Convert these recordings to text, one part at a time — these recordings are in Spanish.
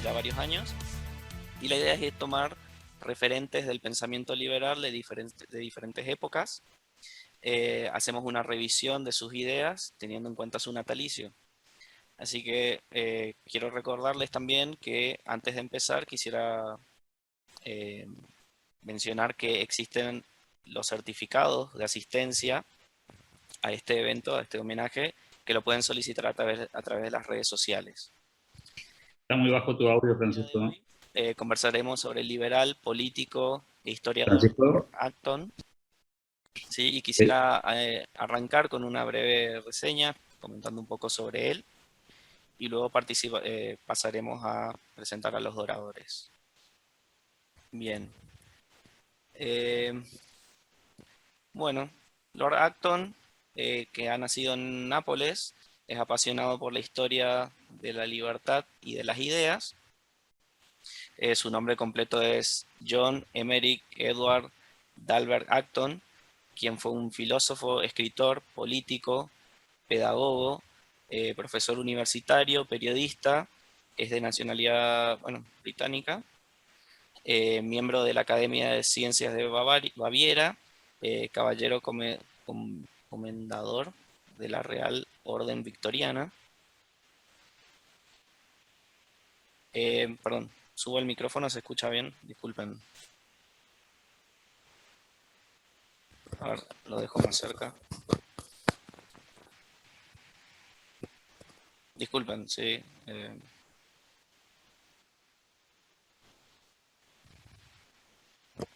ya varios años, y la idea es tomar referentes del pensamiento liberal de diferentes épocas. Hacemos una revisión de sus ideas teniendo en cuenta su natalicio. Así que quiero recordarles también que antes de empezar quisiera eh, mencionar que existen los certificados de asistencia a este evento, a este homenaje, que lo pueden solicitar a través de las redes sociales. Está muy bajo tu audio, El día de Francisco. hoy conversaremos sobre el liberal, político e historiador Lord Francisco, Acton. Sí, y eh, quisiera arrancar con una breve reseña, comentando un poco sobre él, y luego pasaremos a presentar a los oradores. Bien. Eh, bueno, Lord Acton, que ha nacido en Nápoles, es apasionado por la historia de la libertad y de las ideas. Su nombre completo es John Emerick Edward Dalbert Acton, quien fue un filósofo, escritor, político, pedagogo, profesor universitario, periodista, es de nacionalidad, bueno, británica, miembro de la Academia de Ciencias de Baviera, caballero comendador de la Real Orden Victoriana. Perdón, subo el micrófono, ¿se escucha bien? Disculpen. A ver, lo dejo más cerca. Disculpen, sí.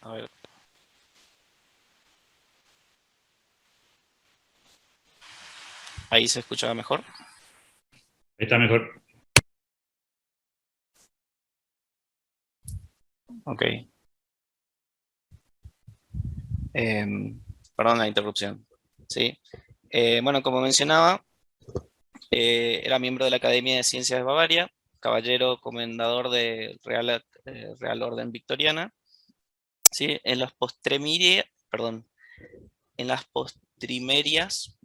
A ver. ¿Ahí se escucha mejor? está mejor. Ok. Perdón la interrupción. Sí. Bueno, como mencionaba, era miembro de la Academia de Ciencias de Bavaria, caballero comendador de Real Orden Victoriana. ¿Sí? En las postrimerias,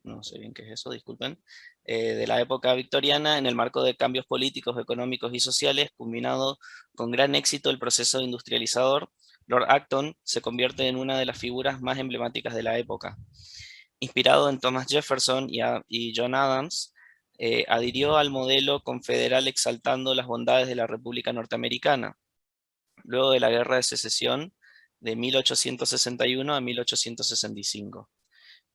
no sé bien qué es eso, disculpen, de la época victoriana, en el marco de cambios políticos, económicos y sociales, combinado con gran éxito el proceso industrializador, Lord Acton se convierte en una de las figuras más emblemáticas de la época. Inspirado en Thomas Jefferson y John Adams, adhirió al modelo confederal exaltando las bondades de la República Norteamericana. Luego de la Guerra de Secesión de 1861 a 1865.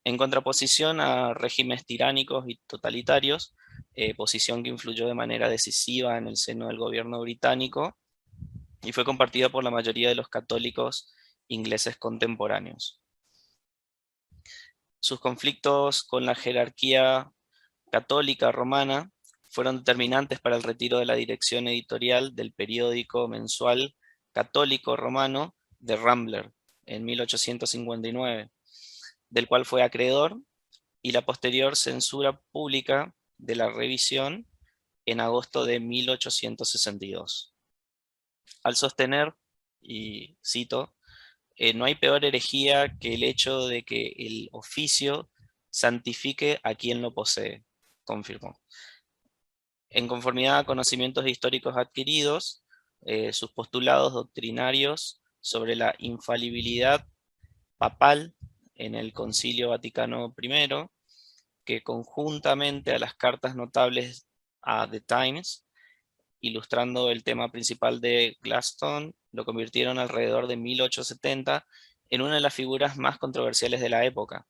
En contraposición a regímenes tiránicos y totalitarios, posición que influyó de manera decisiva en el seno del gobierno británico y fue compartida por la mayoría de los católicos ingleses contemporáneos. Sus conflictos con la jerarquía católica romana fueron determinantes para el retiro de la dirección editorial del periódico mensual católico romano The Rambler en 1859, del cual fue acreedor, y la posterior censura pública de la revisión en agosto de 1862. Al sostener, y cito, no hay peor herejía que el hecho de que el oficio santifique a quien lo posee, confirmó. En conformidad a conocimientos históricos adquiridos, sus postulados doctrinarios sobre la infalibilidad papal en el Concilio Vaticano I, que conjuntamente a las cartas notables a The Times, ilustrando el tema principal de Gladstone, lo convirtieron alrededor de 1870 en una de las figuras más controversiales de la época,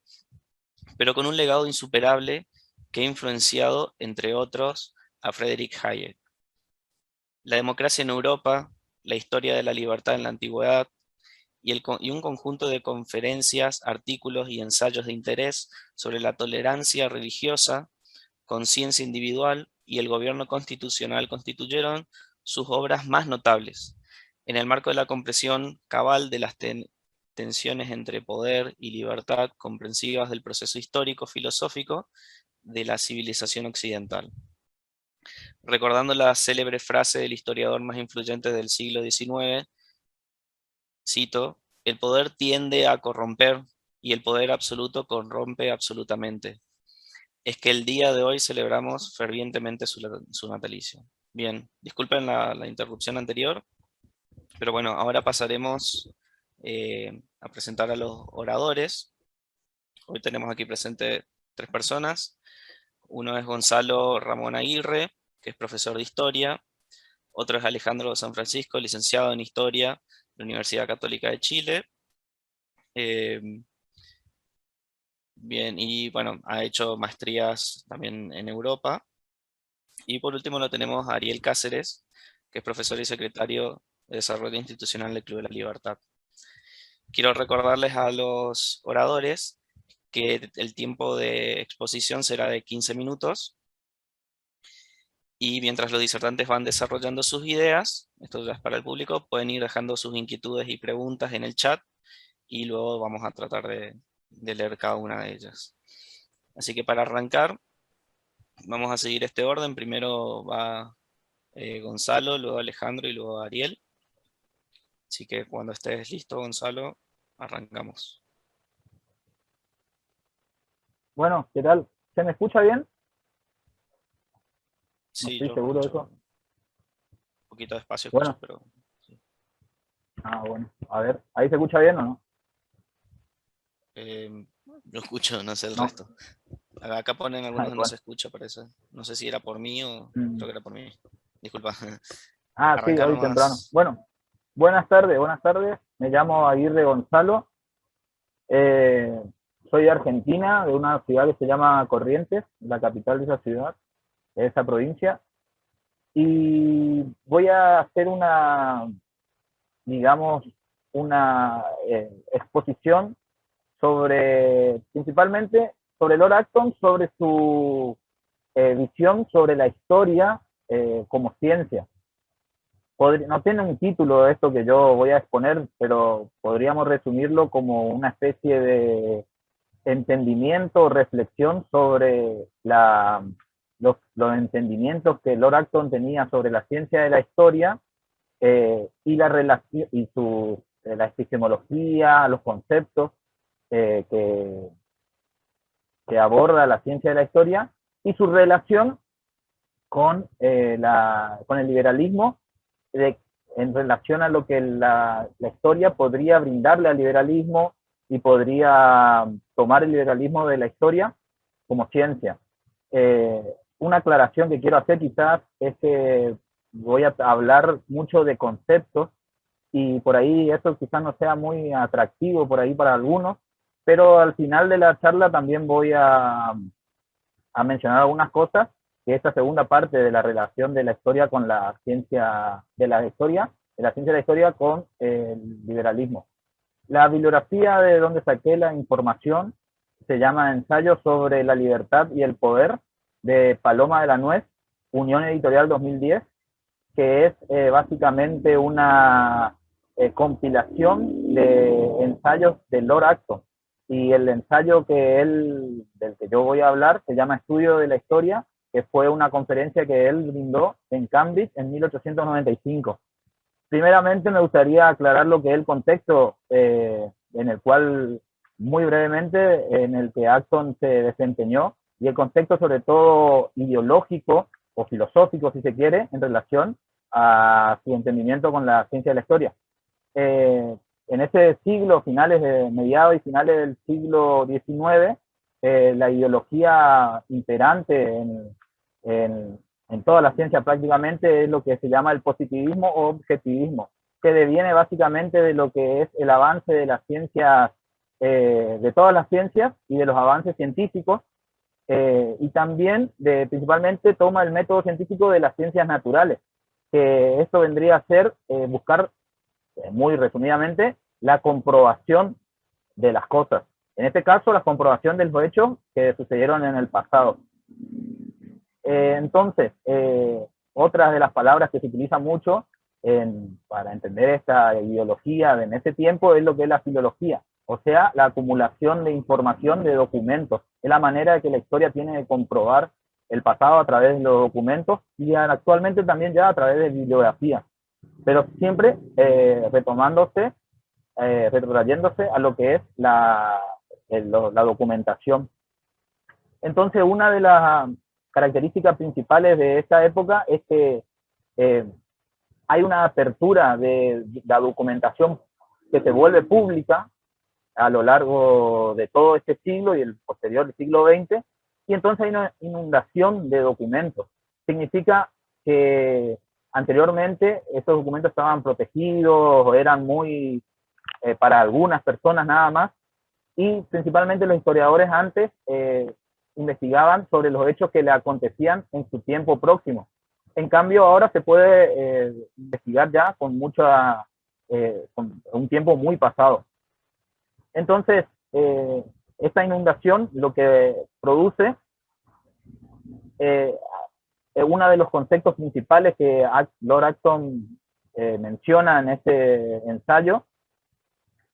pero con un legado insuperable que ha influenciado, entre otros, a Friedrich Hayek. La democracia en Europa, la historia de la libertad en la antigüedad y un conjunto de conferencias, artículos y ensayos de interés sobre la tolerancia religiosa, conciencia individual y el gobierno constitucional constituyeron sus obras más notables. En el marco de la comprensión cabal de las tensiones entre poder y libertad comprensivas del proceso histórico filosófico de la civilización occidental. Recordando la célebre frase del historiador más influyente del siglo XIX, cito, el poder tiende a corromper y el poder absoluto corrompe absolutamente. Es que el día de hoy celebramos fervientemente su natalicio. Bien, disculpen la interrupción anterior, pero bueno, ahora pasaremos a presentar a los oradores. Hoy tenemos aquí presente 3 personas. Uno es Gonzalo Ramón Aguirre, que es profesor de historia. Otro es Alejandro San Francisco, licenciado en historia de la Universidad Católica de Chile. Bien, y bueno, ha hecho maestrías también en Europa. Y por último lo tenemos a Ariel Cáceres, que es profesor y secretario de Desarrollo Institucional del Club de la Libertad. Quiero recordarles a los oradores que el tiempo de exposición será de 15 minutos, y mientras los disertantes van desarrollando sus ideas, esto ya es para el público, pueden ir dejando sus inquietudes y preguntas en el chat, y luego vamos a tratar de leer cada una de ellas. Así que para arrancar, vamos a seguir este orden. Primero va Gonzalo, luego Alejandro y luego Ariel. Así que cuando estés listo, Gonzalo, arrancamos. Bueno, ¿qué tal? ¿Se me escucha bien? No Sí, estoy yo seguro de escucho eso. un poquito despacio, escucho, Bueno, pero sí. bueno. A ver, ¿ahí se escucha bien o no? Yo escucho, no sé el No. resto. Acá ponen algunos que no se Bueno. escucha, parece. No sé si era por mí o Mm. creo que era por mí. Disculpa. Sí, Arrancar hoy temprano. nomás. Bueno, buenas tardes, buenas tardes. Me llamo Aguirre Gonzalo. Eh, Soy de Argentina, de una ciudad que se llama Corrientes, la capital de esa ciudad, de esa provincia. Y voy a hacer digamos, una exposición principalmente sobre Lord Acton, sobre su visión sobre la historia como ciencia. No tiene un título esto que yo voy a exponer, pero podríamos resumirlo como una especie de entendimiento o reflexión sobre los entendimientos que Lord Acton tenía sobre la ciencia de la historia y la relación y la epistemología, los conceptos eh, que, que aborda la ciencia de la historia y su relación con el liberalismo en relación a lo que la historia podría brindarle al liberalismo y podría tomar el liberalismo de la historia como ciencia. Una aclaración que quiero hacer quizás es que voy a hablar mucho de conceptos y por ahí eso quizás no sea muy atractivo por ahí para algunos, pero al final de la charla también voy a mencionar algunas cosas, que esta segunda parte de la relación de la historia con la ciencia de la historia, de la ciencia de la historia con el liberalismo. La bibliografía de donde saqué la información se llama Ensayo sobre la libertad y el poder, de Paloma de la Nuez, Unión Editorial 2010, que es básicamente una compilación de ensayos de Lord Acton. Y el ensayo del que yo voy a hablar se llama Estudio de la Historia, que fue una conferencia que él brindó en Cambridge en 1895. Primeramente me gustaría aclarar lo que es el contexto en el cual, muy brevemente, en el que Acton se desempeñó, y el contexto sobre todo ideológico o filosófico, si se quiere, en relación a su entendimiento con la ciencia de la historia. En ese siglo, mediados y finales del siglo XIX, la ideología imperante en toda la ciencia prácticamente es lo que se llama el positivismo o objetivismo, que deviene básicamente de lo que es el avance de las ciencias, de todas las ciencias y de los avances científicos, y también principalmente toma el método científico de las ciencias naturales, que esto vendría a ser buscar, muy resumidamente, la comprobación de las cosas. En este caso, la comprobación de los hechos que sucedieron en el pasado. Entonces, otra de las palabras que se utiliza mucho para entender esta ideología en ese tiempo es lo que es la filología, o sea, la acumulación de información de documentos. Es la manera de que la historia tiene de comprobar el pasado a través de los documentos y actualmente también ya a través de bibliografía, pero siempre retrotrayéndose a lo que es la documentación. Entonces, una de las características principales de esta época es que hay una apertura de la documentación que se vuelve pública a lo largo de todo este siglo y el posterior siglo XX, y entonces hay una inundación de documentos. Significa que anteriormente estos documentos estaban protegidos o eran muy para algunas personas nada más, y principalmente los historiadores antes investigaban sobre los hechos que le acontecían en su tiempo próximo. En cambio, ahora se puede investigar ya con con un tiempo muy pasado. Entonces, esta inundación lo que produce, uno de los conceptos principales que Lord Acton menciona en este ensayo,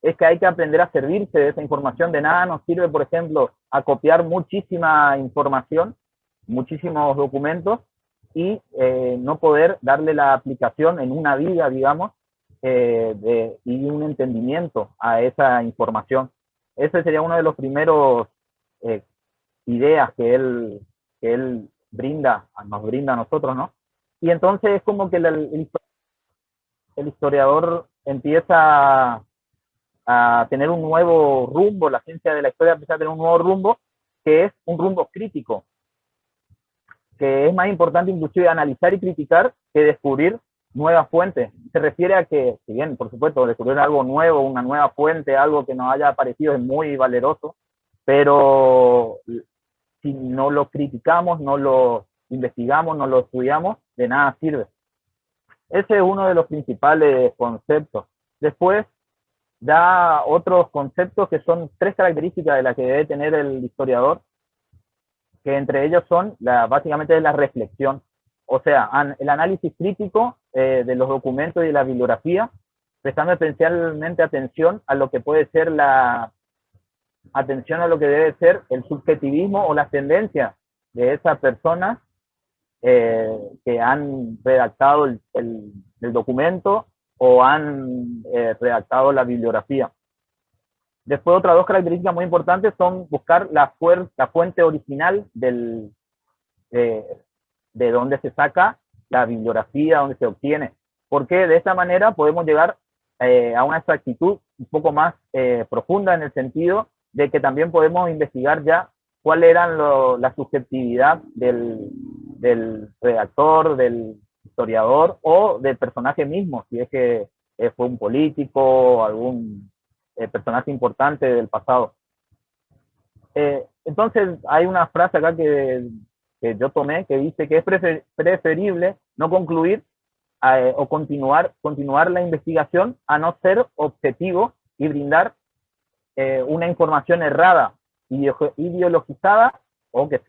es que hay que aprender a servirse de esa información. De nada nos sirve, por ejemplo, acopiar muchísima información, muchísimos documentos, y no poder darle la aplicación en una vida, digamos, y un entendimiento a esa información. Ese sería uno de los primeros ideas que él nos brinda a nosotros, ¿no? Y entonces es como que el historiador empieza a tener un nuevo rumbo, la ciencia de la historia empieza a tener un nuevo rumbo, que es un rumbo crítico, que es más importante inclusive analizar y criticar que descubrir nuevas fuentes. Se refiere a que, si bien, por supuesto, descubrir algo nuevo, una nueva fuente, algo que nos haya parecido es muy valeroso, pero si no lo criticamos, no lo investigamos, no lo estudiamos, de nada sirve. Ese es uno de los principales conceptos. Después da otros conceptos que son 3 características de las que debe tener el historiador, que entre ellos son, básicamente, la reflexión. O sea, el análisis crítico de los documentos y de la bibliografía, prestando especialmente atención a lo que puede ser atención a lo que debe ser el subjetivismo o las tendencias de esas personas que han redactado el documento o han redactado la bibliografía. Después, otras 2 características muy importantes son buscar la fuente original de dónde se saca la bibliografía, dónde se obtiene, porque de esta manera podemos llegar a una exactitud un poco más profunda, en el sentido de que también podemos investigar ya cuál era la subjetividad del redactor, del historiador o del personaje mismo, si es que fue un político o algún personaje importante del pasado. Entonces hay una frase acá que yo tomé, que dice que es preferible no concluir o continuar la investigación a no ser objetivo y brindar una información errada, ideologizada, o que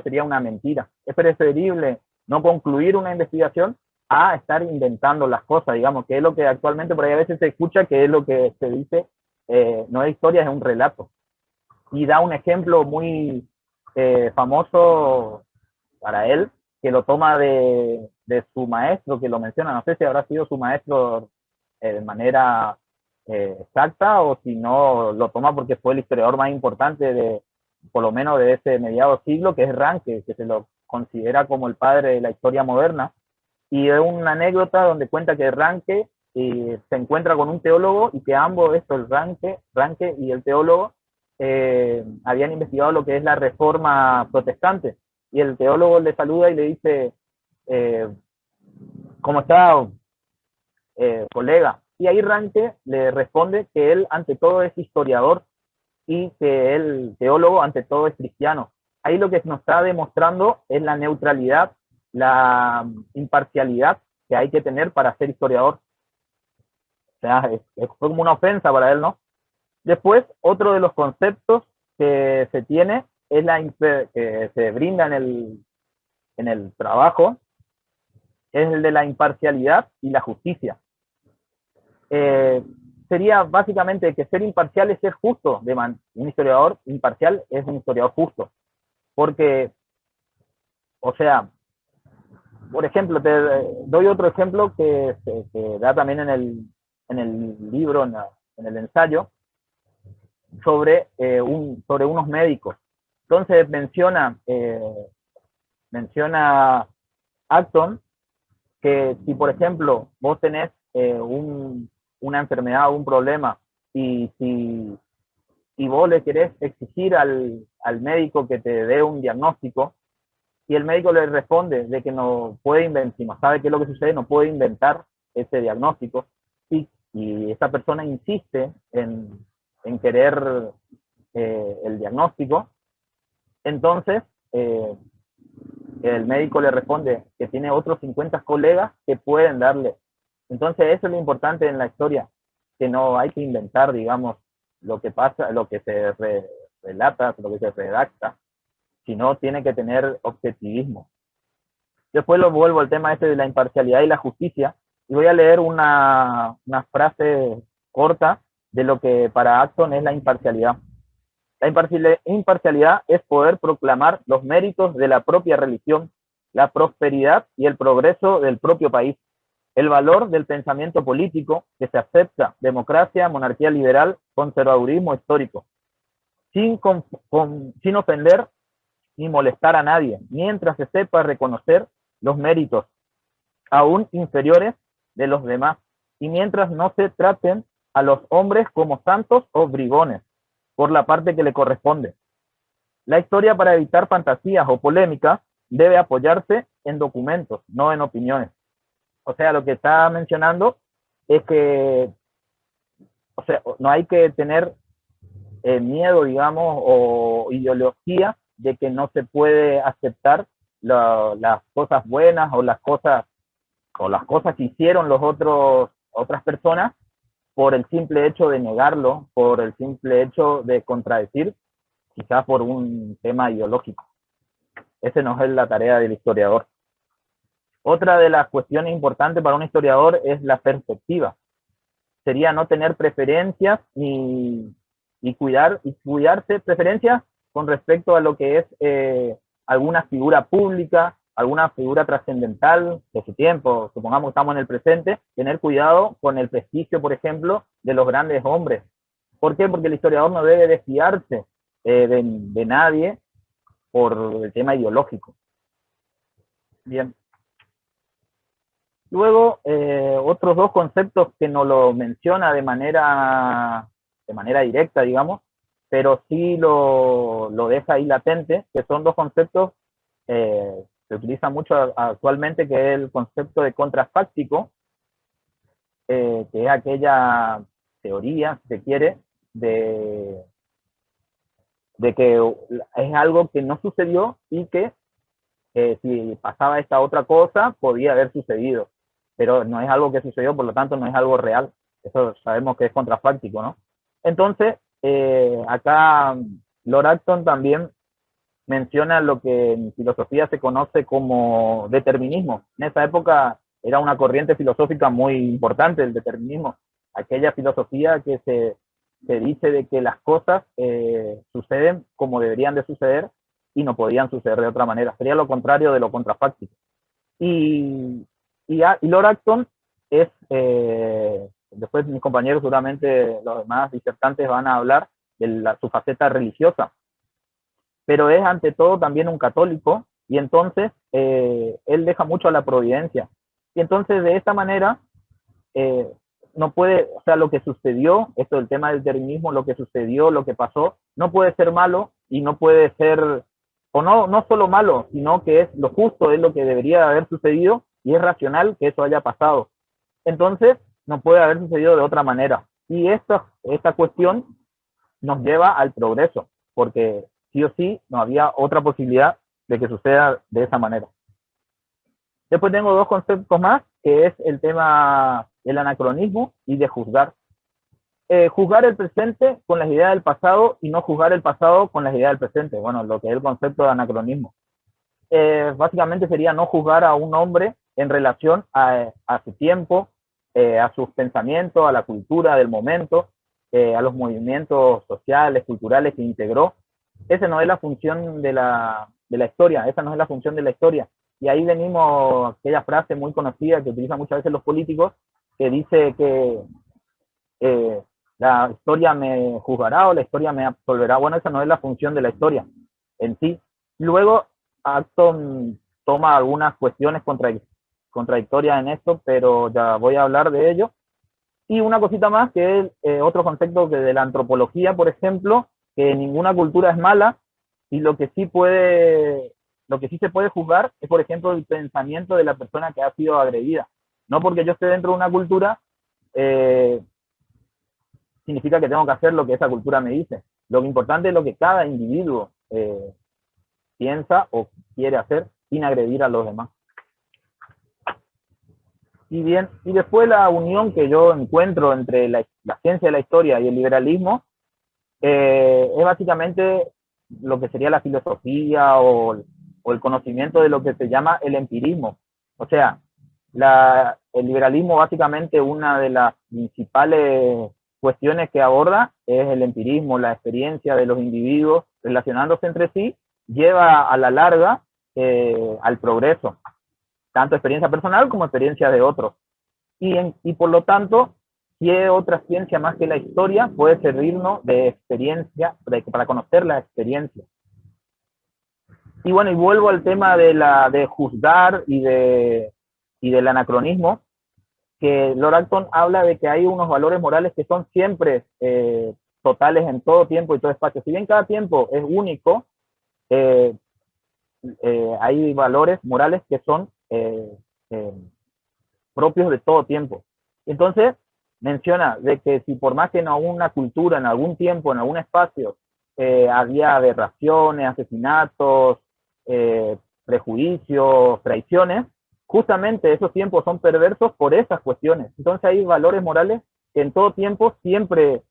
sería una mentira. Es preferible no concluir una investigación a estar inventando las cosas, digamos, que es lo que actualmente por ahí a veces se escucha, que es lo que se dice, no es historia, es un relato. Y da un ejemplo muy famoso para él, que lo toma de su maestro, que lo menciona, no sé si habrá sido su maestro de manera exacta, o si no lo toma porque fue el historiador más importante por lo menos de ese mediado siglo, que es Ranke, que se lo considera como el padre de la historia moderna. Y es una anécdota donde cuenta que Ranke se encuentra con un teólogo, y que ambos, el Ranke y el teólogo, habían investigado lo que es la reforma protestante, y el teólogo le saluda y le dice, ¿cómo está, colega? Y ahí Ranke le responde que él ante todo es historiador, y que el teólogo ante todo es cristiano. Ahí lo que nos está demostrando es la neutralidad, la imparcialidad que hay que tener para ser historiador. O sea, es como una ofensa para él, ¿no? Después, otro de los conceptos que se tiene es que se brinda en el trabajo, es el de la imparcialidad y la justicia. Sería básicamente que ser imparcial es ser justo. Un historiador imparcial es un historiador justo. Porque, o sea, por ejemplo, te doy otro ejemplo que da también en el libro, en el ensayo, sobre unos médicos. Entonces menciona Acton que si, por ejemplo, vos tenés una enfermedad o un problema y vos le querés exigir al médico que te dé un diagnóstico y el médico le responde de que no puede inventar, si no sabe qué es lo que sucede, no puede inventar ese diagnóstico, y esa persona insiste en querer el diagnóstico, entonces el médico le responde que tiene otros 50 colegas que pueden darle. Entonces eso es lo importante en la historia, que no hay que inventar, digamos, lo que pasa, lo que se relata, lo que se redacta, sino tiene que tener objetivismo. Después lo vuelvo al tema este de la imparcialidad y la justicia, y voy a leer una frase corta de lo que para Acton es la imparcialidad. La imparcialidad es poder proclamar los méritos de la propia religión, la prosperidad y el progreso del propio país, el valor del pensamiento político que se acepta, democracia, monarquía liberal, conservadurismo histórico, sin ofender ni molestar a nadie, mientras se sepa reconocer los méritos aún inferiores de los demás, y mientras no se traten a los hombres como santos o bribones, por la parte que le corresponde. La historia, para evitar fantasías o polémicas, debe apoyarse en documentos, no en opiniones. O sea, lo que está mencionando es que, o sea, no hay que tener miedo, digamos, o ideología de que no se puede aceptar las cosas buenas o las cosas que hicieron otras personas, por el simple hecho de negarlo, por el simple hecho de contradecir, quizás por un tema ideológico. Esa no es la tarea del historiador. Otra de las cuestiones importantes para un historiador es la perspectiva. Sería no tener preferencias y cuidarse preferencias con respecto a lo que es alguna figura pública, alguna figura trascendental de su tiempo. Supongamos que estamos en el presente, tener cuidado con el prestigio, por ejemplo, de los grandes hombres. ¿Por qué? Porque el historiador no debe desfiarse de nadie por el tema ideológico. Bien. Luego, otros dos conceptos que no lo menciona de manera directa, digamos, pero sí lo deja ahí latente, que son dos conceptos se utiliza mucho actualmente, que es el concepto de contrafáctico, que es aquella teoría, si se quiere, de que es algo que no sucedió y que si pasaba esta otra cosa, podía haber sucedido, pero no es algo que sucedió, por lo tanto no es algo real. Eso sabemos que es contrafáctico, ¿no? Entonces, acá Lord Acton también menciona lo que en filosofía se conoce como determinismo. En esa época era una corriente filosófica muy importante, el determinismo, aquella filosofía que se dice de que las cosas suceden como deberían de suceder y no podían suceder de otra manera. Sería lo contrario de lo contrafáctico. Y Lord Acton es, después mis compañeros, seguramente los demás disertantes van a hablar de su faceta religiosa, pero es ante todo también un católico, y entonces él deja mucho a la providencia. Y entonces de esta manera no puede, o sea, lo que sucedió, esto del tema del determinismo, lo que sucedió, lo que pasó, no puede ser malo y no puede ser, o no solo malo, sino que es lo justo, es lo que debería haber sucedido y es racional que eso haya pasado. Entonces no puede haber sucedido de otra manera. Y esta cuestión nos lleva al progreso, porque sí o sí no había otra posibilidad de que suceda de esa manera. Después tengo dos conceptos más, que es el tema del anacronismo y de juzgar. Juzgar el presente con las ideas del pasado y no juzgar el pasado con las ideas del presente. Bueno, lo que es el concepto de anacronismo. Básicamente sería no juzgar a un hombre en relación a su tiempo, a sus pensamientos, a la cultura del momento, a los movimientos sociales, culturales que integró. Esa no es la función de la historia, esa no es la función de la historia. Y ahí venimos a aquella frase muy conocida que utilizan muchas veces los políticos, que dice que la historia me juzgará o la historia me absolverá. Bueno, esa no es la función de la historia en sí. Luego, Acton toma algunas cuestiones contradictorias en esto, pero ya voy a hablar de ello. Y una cosita más, que es otro concepto que de la antropología, por ejemplo, que ninguna cultura es mala, y lo que sí se puede juzgar es, por ejemplo, el pensamiento de la persona que ha sido agredida. No porque yo esté dentro de una cultura, significa que tengo que hacer lo que esa cultura me dice. Lo importante es lo que cada individuo piensa o quiere hacer sin agredir a los demás. Y bien, y después la unión que yo encuentro entre la ciencia de la historia y el liberalismo es básicamente lo que sería la filosofía o el conocimiento de lo que se llama el empirismo. O sea, el liberalismo básicamente una de las principales cuestiones que aborda es el empirismo, la experiencia de los individuos relacionándose entre sí, lleva a la larga al progreso, tanto experiencia personal como experiencia de otros. Y por lo tanto, ¿qué otra ciencia más que la historia puede servirnos de experiencia, para conocer la experiencia? Y bueno, y vuelvo al tema de juzgar y del anacronismo, que Lord Acton habla de que hay unos valores morales que son siempre totales en todo tiempo y todo espacio. Si bien cada tiempo es único, hay valores morales que son propios de todo tiempo. Entonces, menciona de que si por más que en alguna cultura, en algún tiempo, en algún espacio, había aberraciones, asesinatos, prejuicios, traiciones, justamente esos tiempos son perversos por esas cuestiones. Entonces hay valores morales que en todo tiempo siempre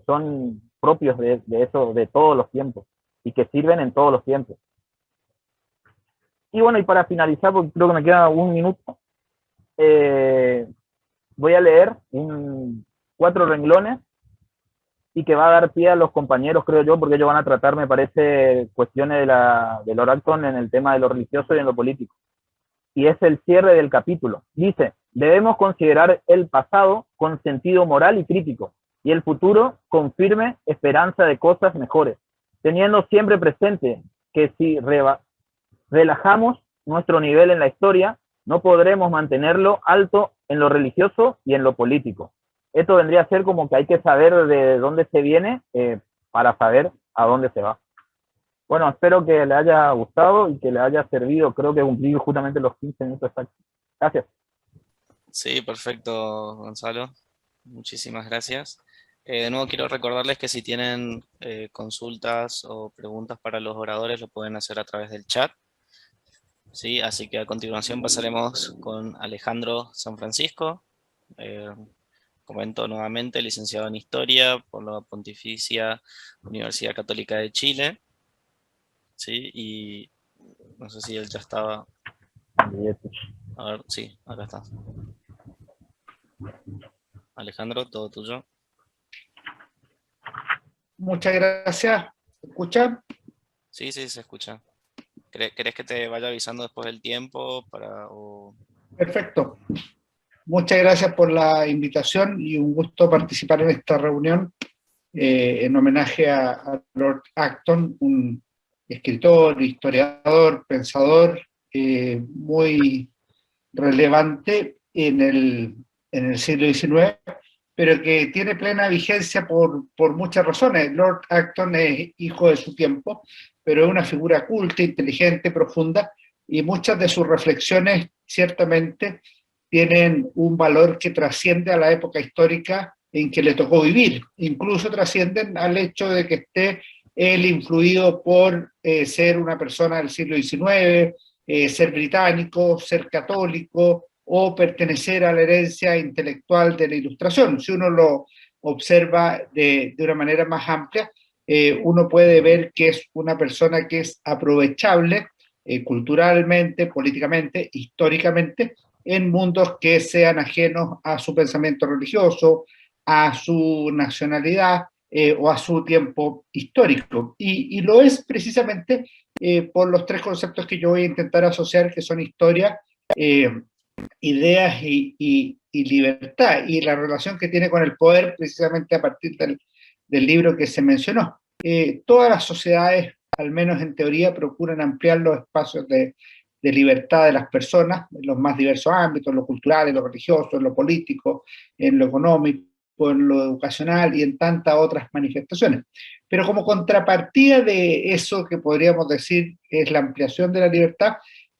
son propios de eso, de todos los tiempos, y que sirven en todos los tiempos. Y bueno, y para finalizar, porque creo que me queda un minuto, voy a leer 4 renglones y que va a dar pie a los compañeros, creo yo, porque ellos van a tratar, me parece, cuestiones de Lord Acton en el tema de lo religioso y en lo político. Y es el cierre del capítulo. Dice: debemos considerar el pasado con sentido moral y crítico, y el futuro con firme esperanza de cosas mejores, teniendo siempre presente que si relajamos nuestro nivel en la historia, no podremos mantenerlo alto en lo religioso y en lo político. Esto vendría a ser como que hay que saber de dónde se viene para saber a dónde se va. Bueno, espero que le haya gustado y que le haya servido. Creo que cumplí justamente los 15 minutos exactos. Gracias. Sí, perfecto, Gonzalo. Muchísimas gracias. De nuevo quiero recordarles que si tienen consultas o preguntas para los oradores, lo pueden hacer a través del chat. ¿Sí? Así que a continuación pasaremos con Alejandro San Francisco. Comento nuevamente, licenciado en Historia por la Pontificia Universidad Católica de Chile. ¿Sí? Y no sé si él ya estaba. A ver, sí, acá está. Alejandro, todo tuyo. Muchas gracias. ¿Se escucha? Sí, sí, se escucha. ¿Querés que te vaya avisando después del tiempo? Perfecto. Muchas gracias por la invitación y un gusto participar en esta reunión en homenaje a Lord Acton, un escritor, historiador, pensador muy relevante en el siglo XIX, pero que tiene plena vigencia por muchas razones. Lord Acton es hijo de su tiempo, pero es una figura culta, inteligente, profunda, y muchas de sus reflexiones ciertamente tienen un valor que trasciende a la época histórica en que le tocó vivir, incluso trascienden al hecho de que esté él influido por ser una persona del siglo XIX, ser británico, ser católico, o pertenecer a la herencia intelectual de la Ilustración. Si uno lo observa de una manera más amplia, uno puede ver que es una persona que es aprovechable culturalmente, políticamente, históricamente, en mundos que sean ajenos a su pensamiento religioso, a su nacionalidad o a su tiempo histórico. Y lo es precisamente por los 3 conceptos que yo voy a intentar asociar, que son historia, ideas y libertad, y la relación que tiene con el poder, precisamente a partir del libro que se mencionó. Todas las sociedades, al menos en teoría, procuran ampliar los espacios de de libertad de las personas en los más diversos ámbitos, en lo cultural, en lo religioso, en lo político, en lo económico, en lo educacional y en tantas otras manifestaciones. Pero como contrapartida de eso que podríamos decir es la ampliación de la libertad,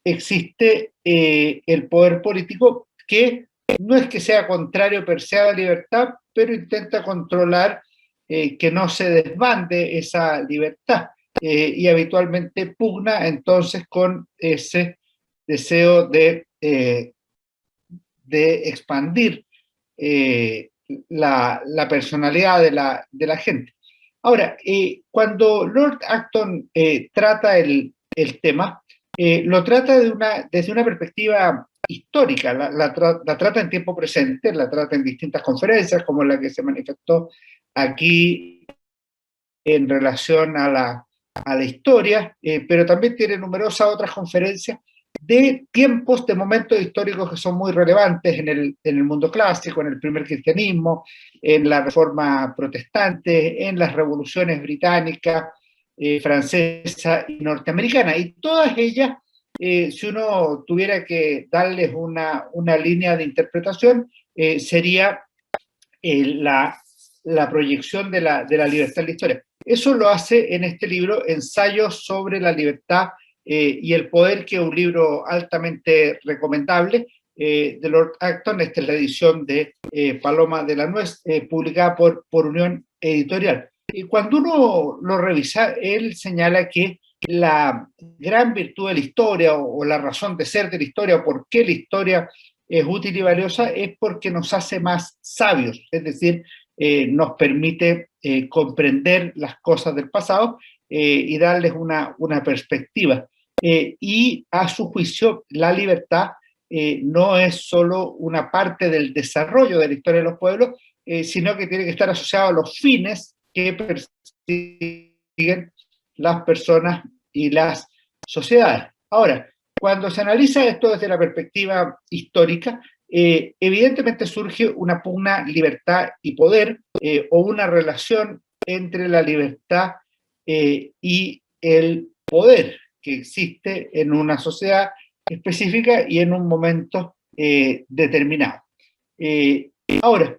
existe el poder político que no es que sea contrario per se a la libertad, pero intenta controlar que no se desbande esa libertad y habitualmente pugna entonces con ese deseo de expandir la personalidad de la gente. Ahora, cuando Lord Acton trata el tema, lo trata desde una perspectiva histórica, la trata en tiempo presente, la trata en distintas conferencias, como la que se manifestó aquí en relación a la historia, pero también tiene numerosas otras conferencias de tiempos, de momentos históricos que son muy relevantes en el mundo clásico, en el primer cristianismo, en la reforma protestante, en las revoluciones británica, francesa y norteamericana. Y todas ellas, si uno tuviera que darles una línea de interpretación, sería la proyección de la libertad en la historia. Eso lo hace en este libro, Ensayos sobre la libertad y el poder, que es un libro altamente recomendable de Lord Acton. Esta es la edición de Paloma de la Nuez, publicada por Unión Editorial. Y cuando uno lo revisa, él señala que la gran virtud de la historia, o la razón de ser de la historia, o por qué la historia es útil y valiosa, es porque nos hace más sabios, es decir, nos permite comprender las cosas del pasado y darles una perspectiva. Y a su juicio, la libertad no es solo una parte del desarrollo de la historia de los pueblos, sino que tiene que estar asociado a los fines que persiguen las personas y las sociedades. Ahora, cuando se analiza esto desde la perspectiva histórica, evidentemente surge una pugna libertad y poder, o una relación entre la libertad y el poder que existe en una sociedad específica y en un momento determinado. Ahora,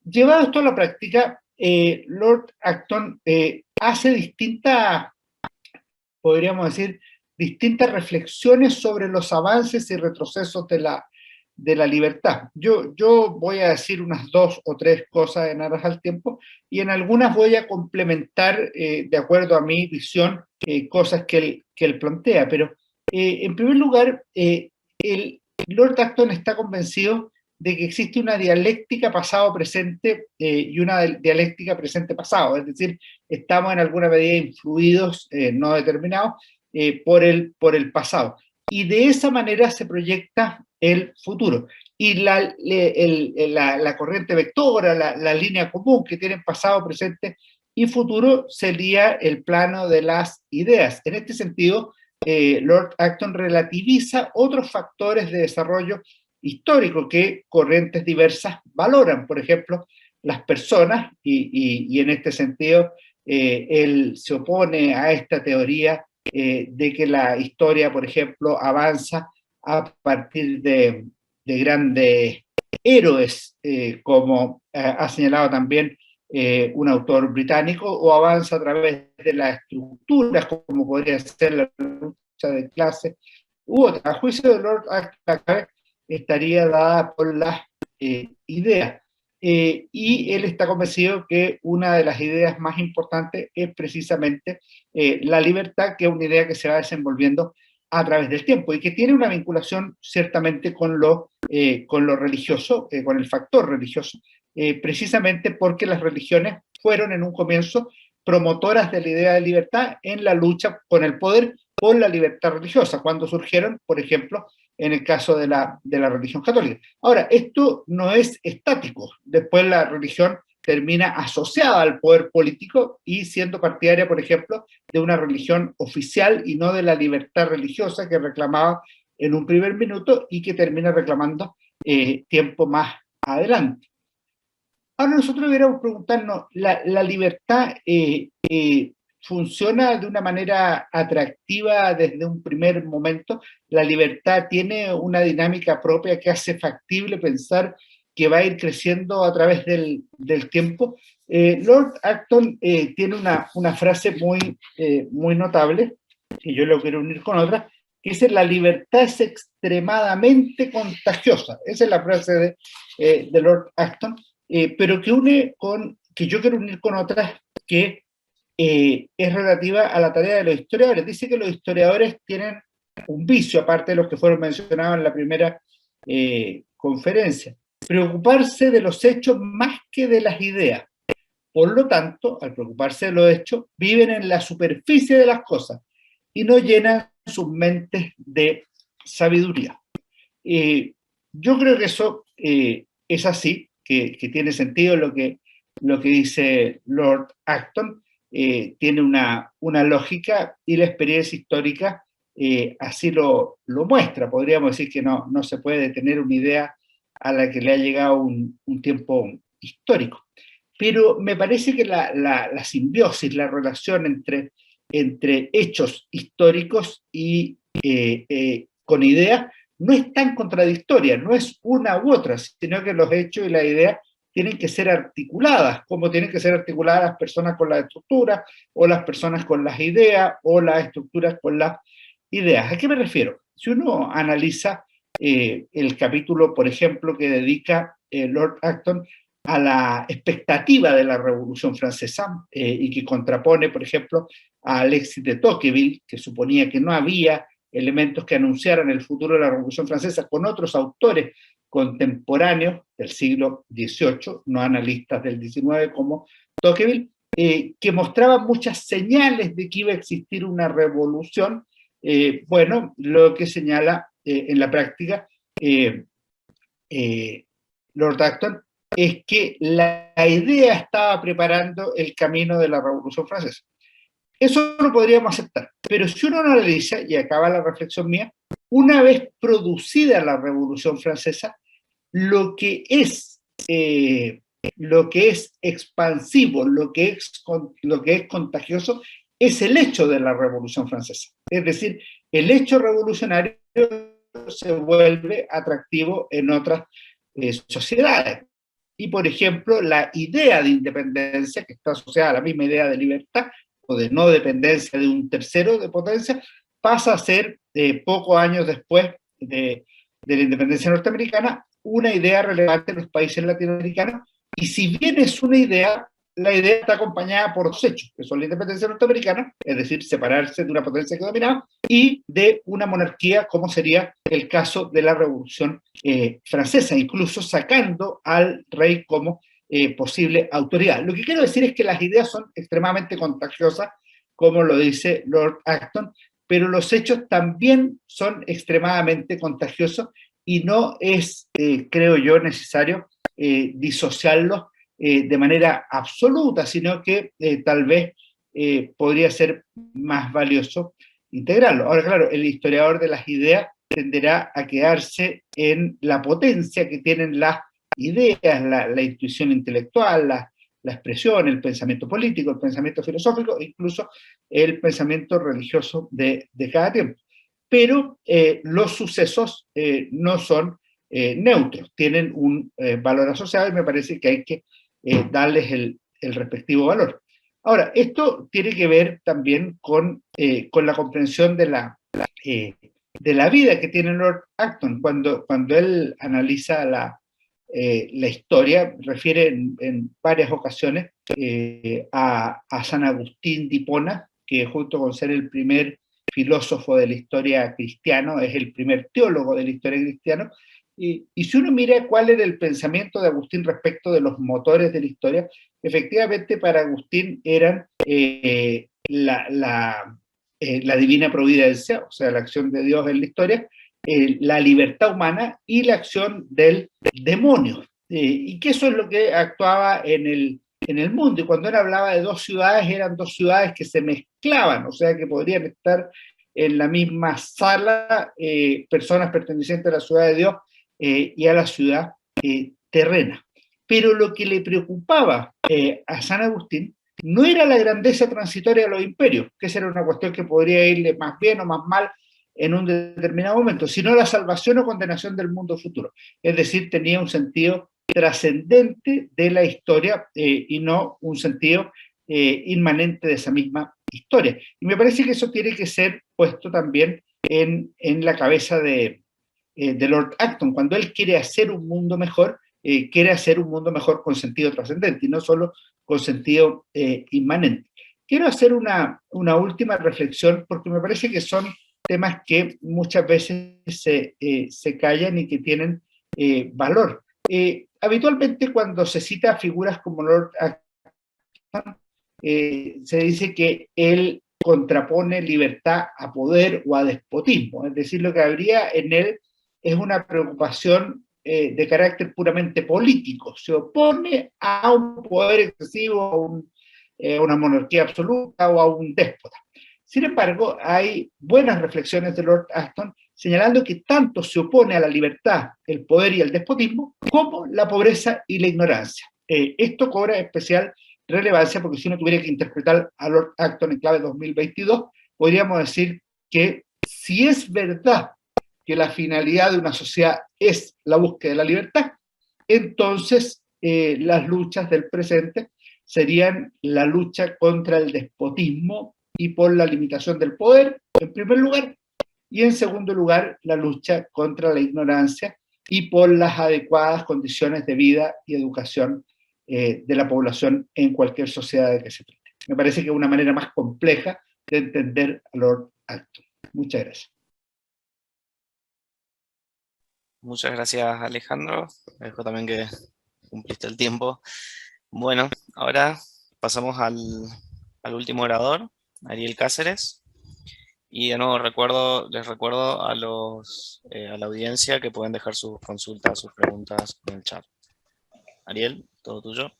llevado esto a la práctica, Lord Acton hace distintas, podríamos decir, distintas reflexiones sobre los avances y retrocesos de la libertad. Yo voy a decir unas 2 o 3 cosas en aras al tiempo, y en algunas voy a complementar, de acuerdo a mi visión, cosas que él plantea. Pero en primer lugar, Lord Acton está convencido de que existe una dialéctica pasado-presente y una dialéctica presente-pasado, es decir, estamos en alguna medida influidos, no determinados, por el pasado. Y de esa manera se proyecta el futuro. Y la corriente vectora, la línea común que tienen pasado, presente y futuro, sería el plano de las ideas. En este sentido, Lord Acton relativiza otros factores de desarrollo histórico que corrientes diversas valoran. Por ejemplo, las personas, y en este sentido él se opone a esta teoría de que la historia, por ejemplo, avanza a partir de grandes héroes, como ha señalado también un autor británico, o avanza a través de las estructuras, como podría ser la lucha de clase u otra. A juicio de Lord Acton, estaría dada por las ideas. Y él está convencido que una de las ideas más importantes es precisamente la libertad, que es una idea que se va desenvolviendo a través del tiempo y que tiene una vinculación ciertamente con lo religioso, con el factor religioso, precisamente porque las religiones fueron en un comienzo promotoras de la idea de libertad en la lucha con el poder por la libertad religiosa, cuando surgieron, por ejemplo, en el caso de la religión católica. Ahora, esto no es estático. Después la religión termina asociada al poder político y siendo partidaria, por ejemplo, de una religión oficial y no de la libertad religiosa que reclamaba en un primer minuto y que termina reclamando tiempo más adelante. Ahora nosotros deberíamos preguntarnos, ¿la libertad funciona de una manera atractiva desde un primer momento. La libertad tiene una dinámica propia que hace factible pensar que va a ir creciendo a través del tiempo. Lord Acton tiene una frase muy notable, que yo lo quiero unir con otra, que dice: la libertad es extremadamente contagiosa. Esa es la frase de Lord Acton, pero que yo quiero unir con otras que es relativa a la tarea de los historiadores. Dice que los historiadores tienen un vicio, aparte de los que fueron mencionados en la primera conferencia: preocuparse de los hechos más que de las ideas. Por lo tanto, al preocuparse de los hechos, viven en la superficie de las cosas y no llenan sus mentes de sabiduría. Yo creo que eso es así, que tiene sentido lo que dice Lord Acton, tiene una lógica, y la experiencia histórica así lo muestra. Podríamos decir que no se puede detener una idea a la que le ha llegado un tiempo histórico. Pero me parece que la simbiosis, la relación entre hechos históricos y con ideas no es tan contradictoria, no es una u otra, sino que los hechos y la idea tienen que ser articuladas, como tienen que ser articuladas las personas con las estructuras, o las personas con las ideas, o las estructuras con las ideas. ¿A qué me refiero? Si uno analiza el capítulo, por ejemplo, que dedica Lord Acton a la expectativa de la Revolución Francesa, y que contrapone, por ejemplo, al éxito de Tocqueville, que suponía que no había elementos que anunciaran el futuro de la Revolución Francesa, con otros autores contemporáneos del siglo XVIII, no analistas del XIX como Tocqueville, que mostraban muchas señales de que iba a existir una revolución. Bueno, lo que señala en la práctica Lord Acton es que la idea estaba preparando el camino de la Revolución Francesa. Eso lo podríamos aceptar, pero si uno analiza, y acaba la reflexión mía, una vez producida la Revolución Francesa, lo que es expansivo, lo que es contagioso, es el hecho de la Revolución Francesa. Es decir, el hecho revolucionario se vuelve atractivo en otras sociedades. Y, por ejemplo, la idea de independencia, que está asociada a la misma idea de libertad o de no dependencia de un tercero de potencia, pasa a ser, pocos años después de la independencia norteamericana, una idea relevante en los países latinoamericanos. Y si bien es una idea, la idea está acompañada por dos hechos, que son la independencia norteamericana, es decir, separarse de una potencia que dominaba, y de una monarquía, como sería el caso de la Revolución Francesa, incluso sacando al rey como posible autoridad. Lo que quiero decir es que las ideas son extremadamente contagiosas, como lo dice Lord Acton, pero los hechos también son extremadamente contagiosos, y no es, creo yo, necesario disociarlos de manera absoluta, sino que tal vez podría ser más valioso integrarlo. Ahora, claro, el historiador de las ideas tenderá a quedarse en la potencia que tienen las ideas, la intuición intelectual, la expresión, el pensamiento político, el pensamiento filosófico, incluso el pensamiento religioso de cada tiempo. Pero los sucesos no son neutros, tienen un valor asociado, y me parece que hay que darles el respectivo valor. Ahora, esto tiene que ver también con la comprensión de la vida que tiene Lord Acton. Cuando él analiza la historia, refiere en varias ocasiones a San Agustín de Hipona, que junto con ser el primer filósofo de la historia cristiana, es el primer teólogo de la historia cristiana. Y si uno mira cuál era el pensamiento de Agustín respecto de los motores de la historia, efectivamente para Agustín eran la divina providencia, o sea, la acción de Dios en la historia, la libertad humana y la acción del demonio. Y que eso es lo que actuaba en el mundo. Y cuando él hablaba de dos ciudades, eran dos ciudades que se mezclaban, o sea, que podrían estar en la misma sala personas pertenecientes a la ciudad de Dios y a la ciudad terrena. Pero lo que le preocupaba a San Agustín no era la grandeza transitoria de los imperios, que esa era una cuestión que podría irle más bien o más mal en un determinado momento, sino la salvación o condenación del mundo futuro. Es decir, tenía un sentido trascendente de la historia y no un sentido inmanente de esa misma historia. Y me parece que eso tiene que ser puesto también en la cabeza de Lord Acton. Cuando él quiere hacer un mundo mejor, quiere hacer un mundo mejor con sentido trascendente y no solo con sentido inmanente. Quiero hacer una última reflexión porque me parece que son temas que muchas veces se callan y que tienen valor. Habitualmente cuando se cita a figuras como Lord Acton, se dice que él contrapone libertad a poder o a despotismo, es decir, lo que habría en él es una preocupación de carácter puramente político, se opone a un poder excesivo, a una monarquía absoluta o a un déspota. Sin embargo, hay buenas reflexiones de Lord Acton señalando que tanto se opone a la libertad, el poder y el despotismo, como la pobreza y la ignorancia. Esto cobra especial relevancia porque si uno tuviera que interpretar a Lord Acton en clave 2022, podríamos decir que si es verdad que la finalidad de una sociedad es la búsqueda de la libertad, entonces las luchas del presente serían la lucha contra el despotismo y por la limitación del poder, en primer lugar, y en segundo lugar, la lucha contra la ignorancia y por las adecuadas condiciones de vida y educación de la población en cualquier sociedad de que se trate. Me parece que es una manera más compleja de entender a Lord Acton. Muchas gracias. Muchas gracias, Alejandro. Dejo también que cumpliste el tiempo. Bueno, ahora pasamos al último orador, Ariel Cáceres. Y de nuevo les recuerdo a la audiencia que pueden dejar sus consultas, sus preguntas en el chat. Ariel, todo tuyo.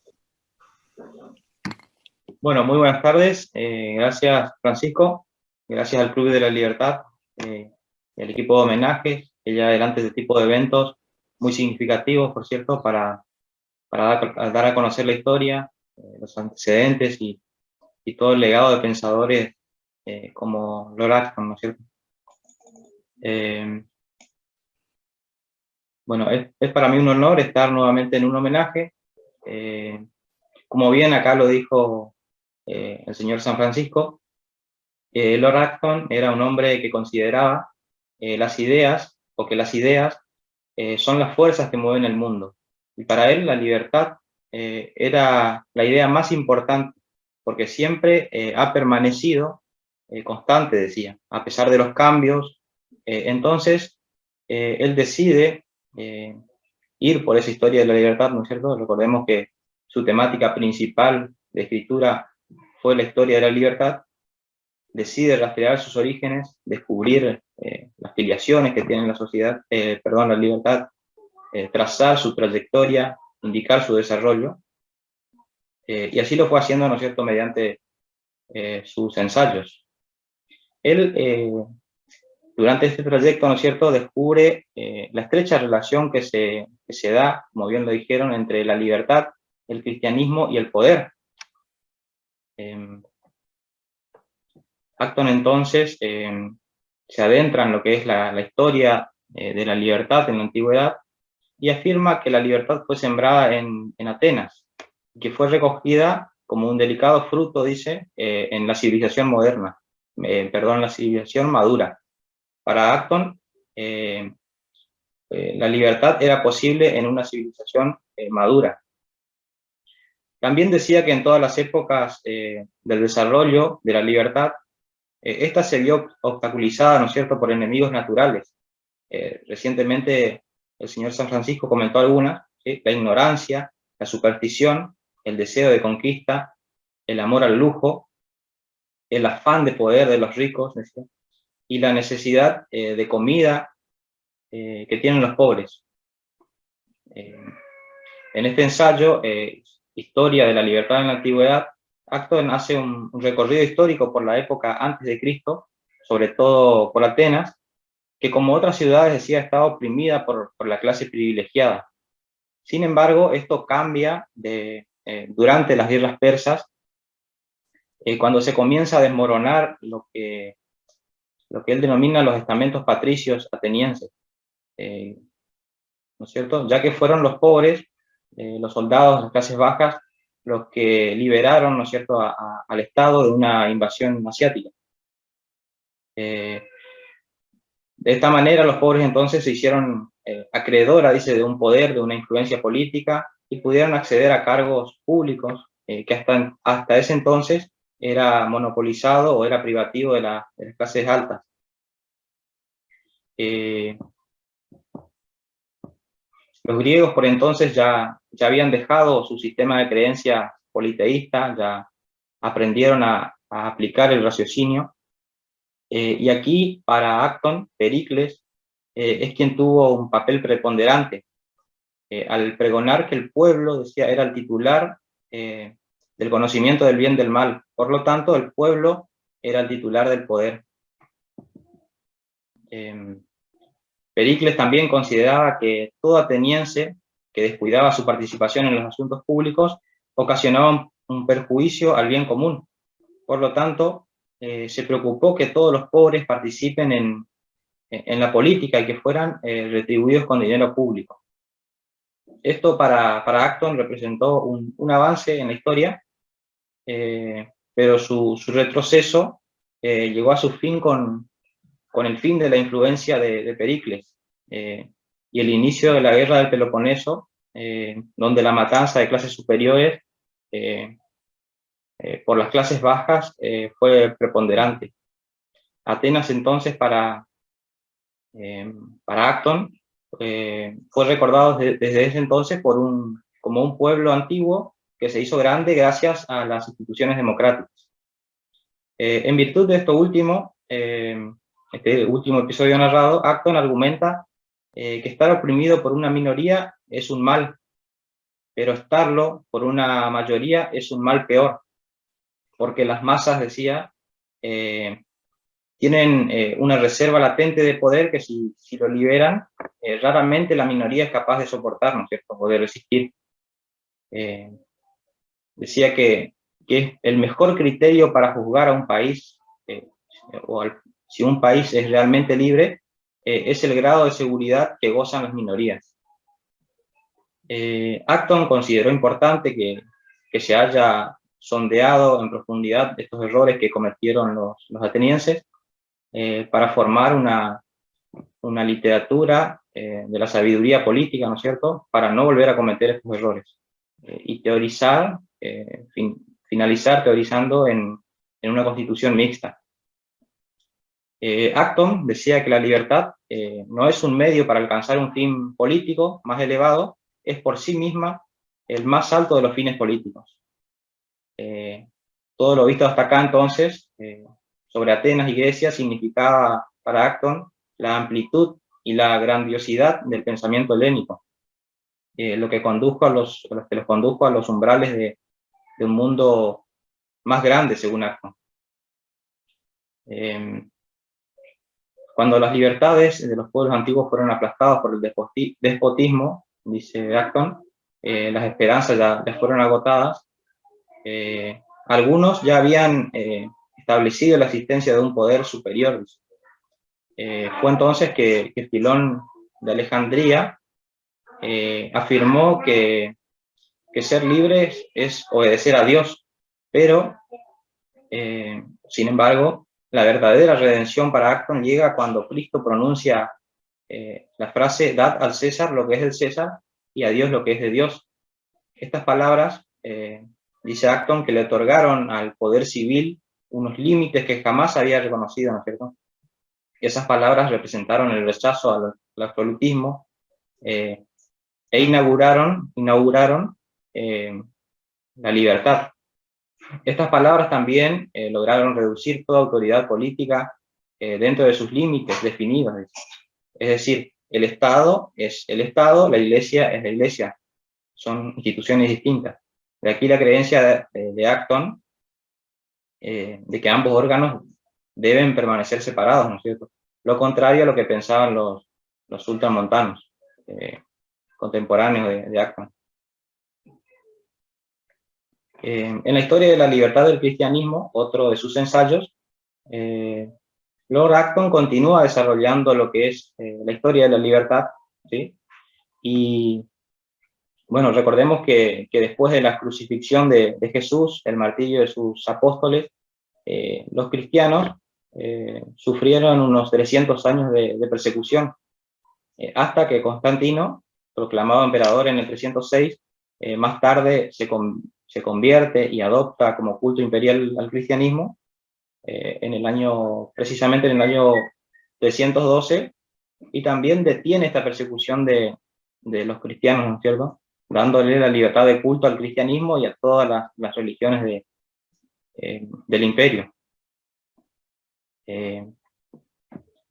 Bueno, muy buenas tardes. Gracias, Francisco. Gracias al Club de la Libertad, el equipo de homenaje, que ya adelante este tipo de eventos muy significativos, por cierto, para dar a conocer la historia, los antecedentes y todo el legado de pensadores como Lord Acton, ¿no es cierto? Bueno, es para mí un honor estar nuevamente en un homenaje. Como bien acá lo dijo el señor San Francisco, Lord Acton era un hombre que consideraba las ideas, o que las ideas son las fuerzas que mueven el mundo. Y para él la libertad era la idea más importante, porque siempre ha permanecido constante, decía, a pesar de los cambios. Entonces, él decide ir por esa historia de la libertad, ¿no es cierto? Recordemos que su temática principal de escritura fue la historia de la libertad. Decide rastrear sus orígenes, descubrir las filiaciones que tiene la sociedad, la libertad, trazar su trayectoria, indicar su desarrollo, y así lo fue haciendo, ¿no es cierto?, mediante sus ensayos. Él, durante este trayecto, ¿no es cierto?, descubre la estrecha relación que se da, como bien lo dijeron, entre la libertad, el cristianismo y el poder. Acton entonces se adentra en lo que es la historia de la libertad en la antigüedad y afirma que la libertad fue sembrada en Atenas, que fue recogida como un delicado fruto, dice, en la civilización moderna, la civilización madura. Para Acton, la libertad era posible en una civilización madura. También decía que en todas las épocas del desarrollo de la libertad, esta se vio obstaculizada, ¿no es cierto?, por enemigos naturales. Recientemente el señor San Francisco comentó algunas, ¿sí? La ignorancia, la superstición, el deseo de conquista, el amor al lujo, el afán de poder de los ricos, ¿sí? Y la necesidad de comida que tienen los pobres. En este ensayo, Historia de la libertad en la antigüedad, Acton hace un recorrido histórico por la época antes de Cristo, sobre todo por Atenas, que como otras ciudades, decía, estaba oprimida por la clase privilegiada. Sin embargo, esto cambia durante las guerras persas, cuando se comienza a desmoronar lo que él denomina los estamentos patricios atenienses, ¿no es cierto? Ya que fueron los pobres, los soldados, las clases bajas, los que liberaron, ¿no es cierto?, al Estado de una invasión asiática. De esta manera, los pobres entonces se hicieron acreedora, dice, de un poder, de una influencia política, y pudieron acceder a cargos públicos que hasta ese entonces era monopolizado o era privativo de las clases altas. Los griegos por entonces ya habían dejado su sistema de creencia politeísta, ya aprendieron a aplicar el raciocinio, y aquí para Acton, Pericles es quien tuvo un papel preponderante, al pregonar que el pueblo, decía, era el titular del conocimiento del bien y del mal, por lo tanto el pueblo era el titular del poder. Pericles también consideraba que todo ateniense que descuidaba su participación en los asuntos públicos ocasionaba un perjuicio al bien común. Por lo tanto, se preocupó que todos los pobres participen en la política y que fueran retribuidos con dinero público. Esto para Acton representó un avance en la historia, pero su retroceso llegó a su fin con el fin de la influencia de Pericles y el inicio de la guerra del Peloponeso, donde la matanza de clases superiores por las clases bajas fue preponderante. Atenas entonces para Acton fue recordado desde ese entonces como un pueblo antiguo que se hizo grande gracias a las instituciones democráticas. En virtud de esto último, este último episodio narrado, Acton argumenta que estar oprimido por una minoría es un mal, pero estarlo por una mayoría es un mal peor, porque las masas, decía, tienen una reserva latente de poder que si lo liberan, raramente la minoría es capaz de soportar, ¿no es cierto?, poder resistir. Decía que es el mejor criterio para juzgar a un país, si un país es realmente libre, es el grado de seguridad que gozan las minorías. Acton consideró importante que se haya sondeado en profundidad estos errores que cometieron los atenienses para formar una literatura de la sabiduría política, ¿no es cierto?, para no volver a cometer estos errores. Y teorizar, finalizar teorizando en una constitución mixta. Acton decía que la libertad no es un medio para alcanzar un fin político más elevado, es por sí misma el más alto de los fines políticos. Todo lo visto hasta acá entonces sobre Atenas y Grecia significaba para Acton la amplitud y la grandiosidad del pensamiento helénico, lo que los condujo a los umbrales de un mundo más grande, según Acton. Cuando las libertades de los pueblos antiguos fueron aplastados por el despotismo, dice Acton, las esperanzas ya fueron agotadas. Algunos ya habían establecido la existencia de un poder superior. Fue entonces que Filón de Alejandría afirmó que ser libre es obedecer a Dios, pero, sin embargo, la verdadera redención para Acton llega cuando Cristo pronuncia la frase: dad al César lo que es del César y a Dios lo que es de Dios. Estas palabras, dice Acton, que le otorgaron al poder civil unos límites que jamás había reconocido, ¿no es cierto? Esas palabras representaron el rechazo al absolutismo e inauguraron la libertad. Estas palabras también lograron reducir toda autoridad política dentro de sus límites definidos. Es decir, el Estado es el Estado, la Iglesia es la Iglesia. Son instituciones distintas. De aquí la creencia de Acton de que ambos órganos deben permanecer separados, ¿no es cierto? Lo contrario a lo que pensaban los ultramontanos contemporáneos de Acton. En la historia de la libertad del cristianismo, otro de sus ensayos, Lord Acton continúa desarrollando lo que es la historia de la libertad, ¿sí? Y bueno, recordemos que después de la crucifixión de Jesús, el martirio de sus apóstoles, los cristianos sufrieron unos 300 años de persecución, hasta que Constantino, proclamado emperador en el 306, más tarde se convierte y adopta como culto imperial al cristianismo, precisamente en el año 312, y también detiene esta persecución de los cristianos, ¿no es cierto?, dándole la libertad de culto al cristianismo y a todas las religiones del imperio.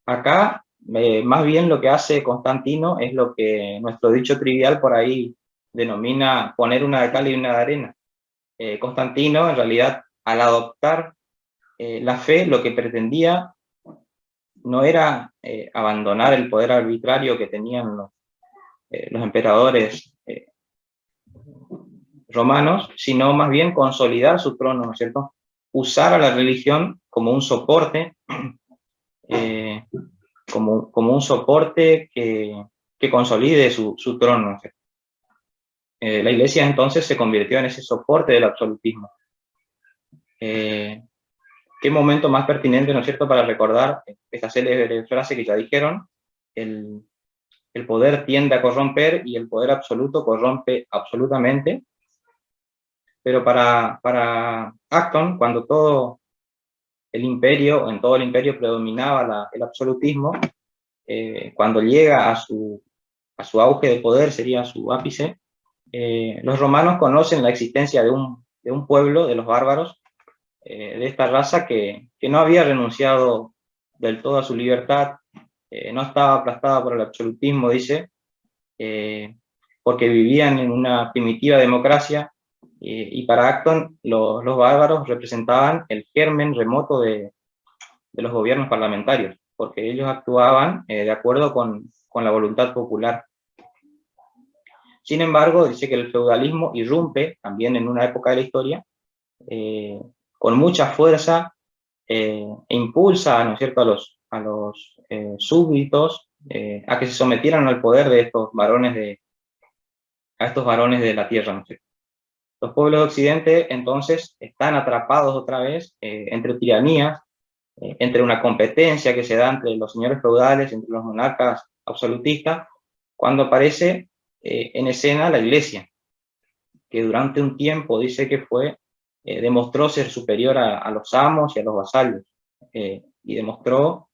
Acá, más bien lo que hace Constantino es lo que nuestro dicho trivial por ahí denomina poner una de cal y una de arena. Constantino, en realidad, al adoptar la fe, lo que pretendía no era abandonar el poder arbitrario que tenían los emperadores romanos, sino más bien consolidar su trono, ¿no es cierto? Usar a la religión como un soporte, como un soporte que consolide su trono, ¿no es cierto? La Iglesia entonces se convirtió en ese soporte del absolutismo. ¿Qué momento más pertinente, ¿no es cierto?, para recordar esta célebre frase que ya dijeron: el poder tiende a corromper y el poder absoluto corrompe absolutamente. Pero para Acton, cuando todo el imperio, en todo el imperio predominaba el absolutismo, cuando llega a su auge de poder, sería su ápice, los romanos conocen la existencia de un pueblo, de los bárbaros, de esta raza que no había renunciado del todo a su libertad, no estaba aplastada por el absolutismo, dice, porque vivían en una primitiva democracia, y para Acton los bárbaros representaban el germen remoto de los gobiernos parlamentarios, porque ellos actuaban de acuerdo con la voluntad popular. Sin embargo, dice que el feudalismo irrumpe también en una época de la historia, con mucha fuerza, e impulsa, ¿no es cierto?, a los súbditos a que se sometieran al poder de estos varones de la tierra, ¿no es cierto? Los pueblos de Occidente entonces están atrapados otra vez entre tiranías, entre una competencia que se da entre los señores feudales, entre los monarcas absolutistas, cuando aparece en escena la Iglesia, que durante un tiempo dice que demostró ser superior a los amos y a los vasallos, y demostró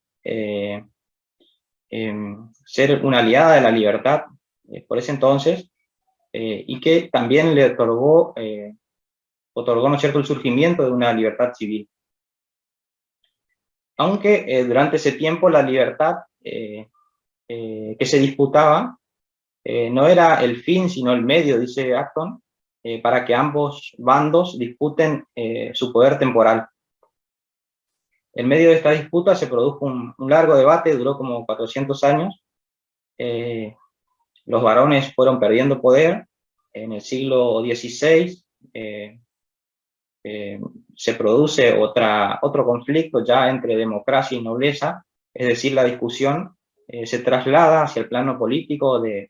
ser una aliada de la libertad por ese entonces, y que también le otorgó, ¿no es cierto?, el surgimiento de una libertad civil. Aunque durante ese tiempo la libertad que se disputaba no era el fin, sino el medio, dice Acton, para que ambos bandos disputen su poder temporal. En medio de esta disputa se produjo un largo debate, duró como 400 años. Los varones fueron perdiendo poder. En el siglo XVI se produce otro conflicto ya entre democracia y nobleza, es decir, la discusión se traslada hacia el plano político de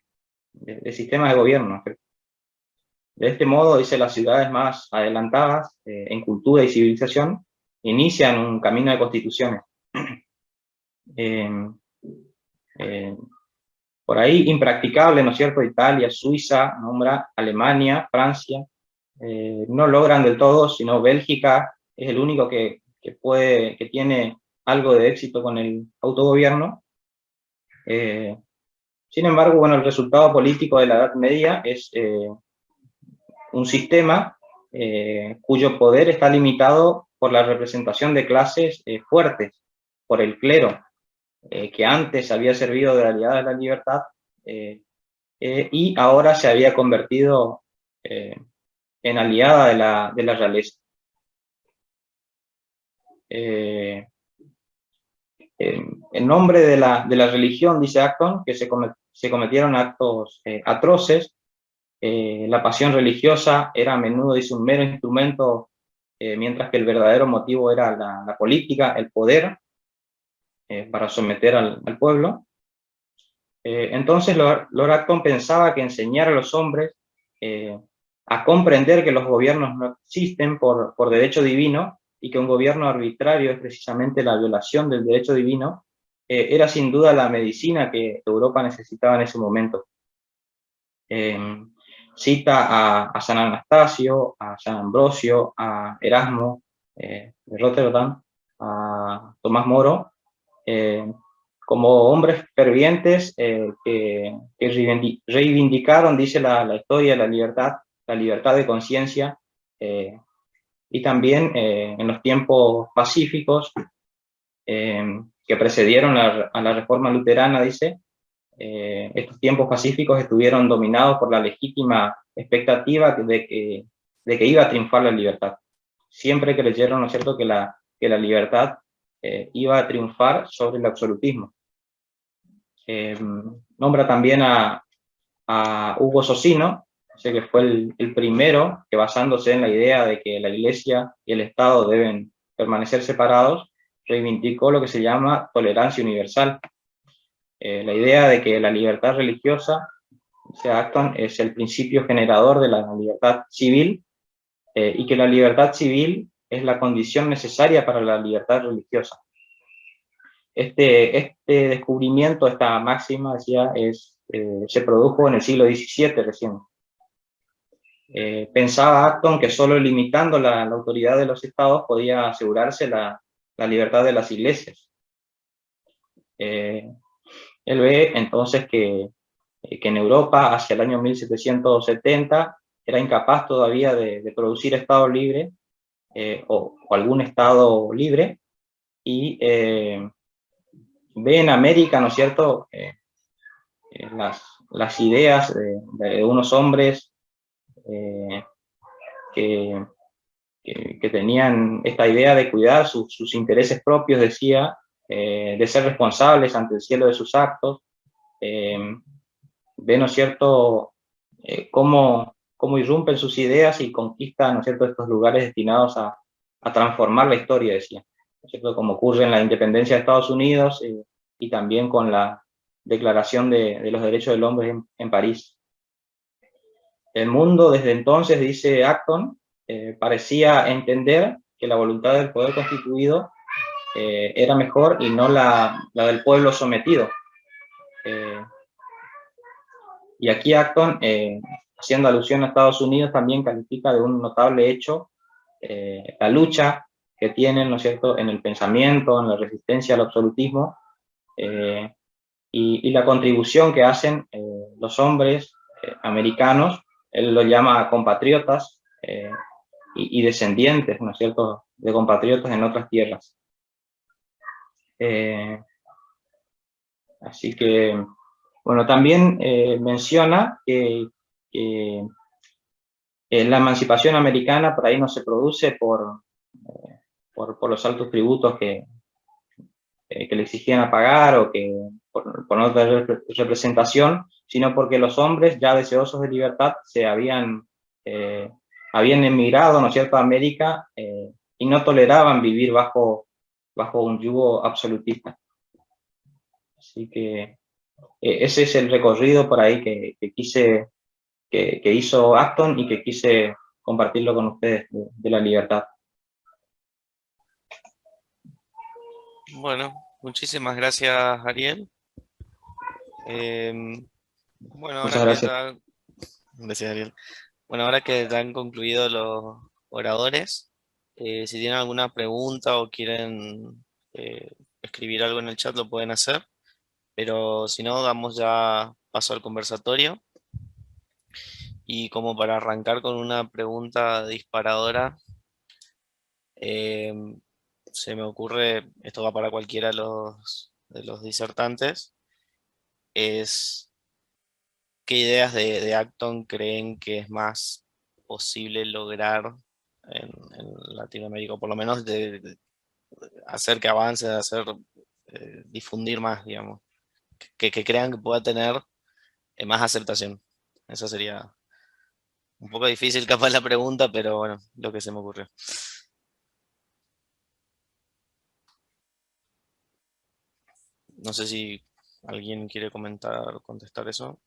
sistemas de gobierno. De este modo, dice, las ciudades más adelantadas en cultura y civilización inician un camino de constituciones. Por ahí, impracticable, ¿no es cierto? Italia, Suiza, nombra Alemania, Francia, no logran del todo, sino Bélgica es el único que tiene algo de éxito con el autogobierno. Sin embargo, bueno, el resultado político de la Edad Media es un sistema cuyo poder está limitado por la representación de clases fuertes, por el clero, que antes había servido de aliada de la libertad, y ahora se había convertido en aliada de la realeza. En nombre de la religión, dice Acton, que se cometieron actos atroces, La pasión religiosa era a menudo, dice, un mero instrumento, mientras que el verdadero motivo era la política, el poder, para someter al pueblo. Entonces Lord Acton pensaba que enseñar a los hombres a comprender que los gobiernos no existen por derecho divino y que un gobierno arbitrario es precisamente la violación del derecho divino, era sin duda la medicina que Europa necesitaba en ese momento. Cita a San Anastasio, a San Ambrosio, a Erasmo de Rotterdam, a Tomás Moro, como hombres fervientes que reivindicaron, dice la historia, la libertad de conciencia, y también en los tiempos pacíficos que precedieron a la Reforma Luterana, dice, estos tiempos pacíficos estuvieron dominados por la legítima expectativa de que iba a triunfar la libertad. Siempre creyeron, ¿no es cierto?, que la libertad iba a triunfar sobre el absolutismo. Nombra también a Hugo Socino, que fue el primero que, basándose en la idea de que la Iglesia y el Estado deben permanecer separados, reivindicó lo que se llama tolerancia universal. La idea de que la libertad religiosa, Acton, es el principio generador de la libertad civil, y que la libertad civil es la condición necesaria para la libertad religiosa. Este descubrimiento, esta máxima, decía, se produjo en el siglo XVII recién. Pensaba Acton que solo limitando la autoridad de los estados podía asegurarse la libertad de las iglesias. Él ve entonces que en Europa, hacia el año 1770, era incapaz todavía de producir estado libre, o algún estado libre, y ve en América, ¿no es cierto?, las ideas de unos hombres que tenían esta idea de cuidar sus intereses propios, decía, de ser responsables ante el cielo de sus actos. Ve, ¿no es cierto?, cómo irrumpen sus ideas y conquistan, ¿no es cierto?, estos lugares destinados a transformar la historia, decía, ¿no es cierto?, como ocurre en la independencia de Estados Unidos, y también con la Declaración de los Derechos del Hombre en París. El mundo desde entonces, dice Acton, parecía entender que la voluntad del poder constituido era mejor y no la del pueblo sometido. Y aquí Acton, haciendo alusión a Estados Unidos, también califica de un notable hecho la lucha que tienen, ¿no es cierto?, en el pensamiento, en la resistencia al absolutismo, y la contribución que hacen los hombres americanos. Él lo llama compatriotas y descendientes, ¿no es cierto?, de compatriotas en otras tierras. Así que, bueno, también menciona que la emancipación americana por ahí no se produce por los altos tributos que le exigían pagar, o que por no tener representación, sino porque los hombres ya deseosos de libertad habían emigrado, ¿no es cierto?, a América, y no toleraban vivir bajo un yugo absolutista. Así que ese es el recorrido por ahí que hizo Acton y que quise compartirlo con ustedes, de la libertad. Bueno, muchísimas gracias, Ariel. Bueno, ahora Muchas gracias. gracias, Ariel. Bueno, ahora que ya han concluido los oradores, si tienen alguna pregunta o quieren escribir algo en el chat, lo pueden hacer. Pero si no, damos ya paso al conversatorio. Y como para arrancar con una pregunta disparadora, se me ocurre, esto va para cualquiera de los disertantes, es ¿qué ideas de Acton creen que es más posible lograr en Latinoamérica? O por lo menos de hacer que avance, de hacer difundir más, digamos. Que crean que pueda tener más aceptación. Esa sería Un poco difícil capaz la pregunta, pero bueno, lo que se me ocurrió. No sé si alguien quiere comentar o contestar eso.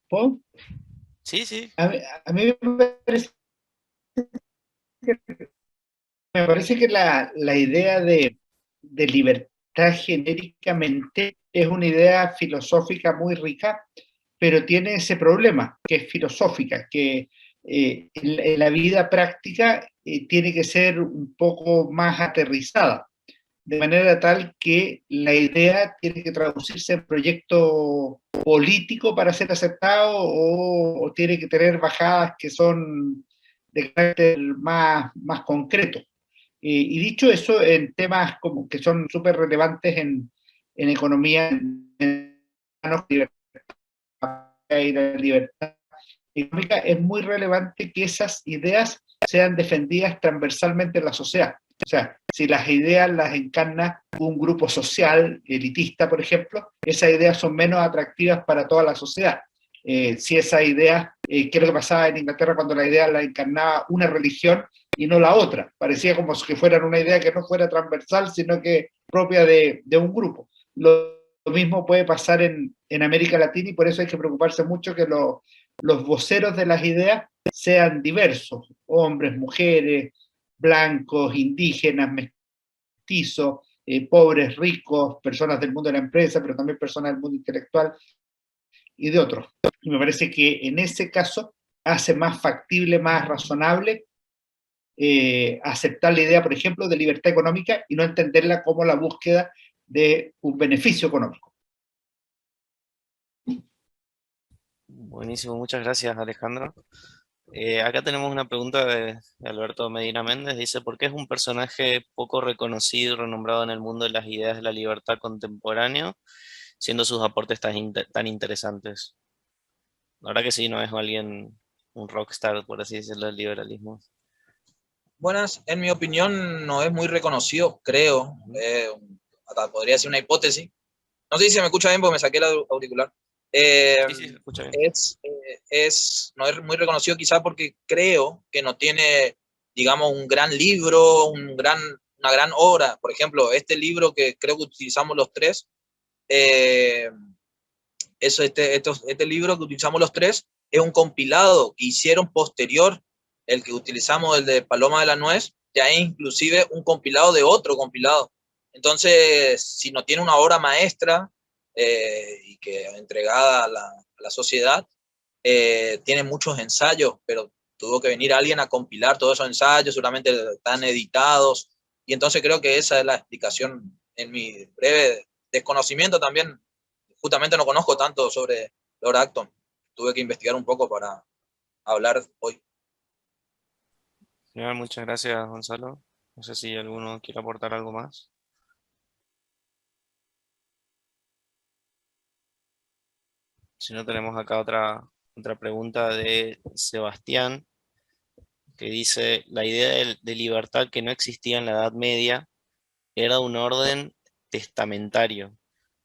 ¿Puedo? Sí, sí. A mí me parece que la idea de libertad genéricamente es una idea filosófica muy rica, pero tiene ese problema, que es filosófica, que en la vida práctica tiene que ser un poco más aterrizada, de manera tal que la idea tiene que traducirse en proyecto político para ser aceptado o tiene que tener bajadas que son de carácter más concreto. Y dicho eso, en temas como que son súper relevantes en economía, en y la libertad económica, es muy relevante que esas ideas sean defendidas transversalmente en la sociedad. O sea, si las ideas las encarna un grupo social elitista, por ejemplo, esas ideas son menos atractivas para toda la sociedad. Si esa idea, ¿qué es lo que pasaba en Inglaterra cuando la idea la encarnaba una religión y no la otra? Parecía como si fueran una idea que no fuera transversal, sino que propia de un grupo. Lo mismo puede pasar en América Latina y por eso hay que preocuparse mucho que los voceros de las ideas sean diversos, hombres, mujeres, blancos, indígenas, mestizos, pobres, ricos, personas del mundo de la empresa, pero también personas del mundo intelectual y de otros. Y me parece que en ese caso hace más factible, más razonable aceptar la idea, por ejemplo, de libertad económica y no entenderla como la búsqueda de un beneficio económico. Buenísimo, muchas gracias, Alejandro. Acá tenemos una pregunta de Alberto Medina Méndez. Dice, ¿por qué es un personaje poco reconocido y renombrado en el mundo de las ideas de la libertad contemporáneo, siendo sus aportes tan interesantes? La verdad que sí, no es alguien, un rockstar, por así decirlo, del liberalismo. Buenas, en mi opinión no es muy reconocido, creo. Hasta podría ser una hipótesis. No sé si se me escucha bien porque me saqué el auricular. Sí, sí, se escucha bien. No es muy reconocido quizá porque creo que no tiene, digamos, un gran libro, una gran obra. Por ejemplo, este libro que creo que utilizamos los tres, este libro que utilizamos los tres es un compilado que hicieron posterior, el que utilizamos, el de Paloma de la Nuez, ya es inclusive un compilado de otro compilado. Entonces, si no tiene una obra maestra y que entregada a la sociedad, tiene muchos ensayos, pero tuvo que venir alguien a compilar todos esos ensayos, seguramente están editados, y entonces creo que esa es la explicación en mi breve desconocimiento también. Justamente no conozco tanto sobre Lord Acton, tuve que investigar un poco para hablar hoy. Genial, muchas gracias, Gonzalo. No sé si alguno quiere aportar algo más. Si no, tenemos acá otra pregunta de Sebastián, que dice, la idea de libertad que no existía en la Edad Media era un orden testamentario.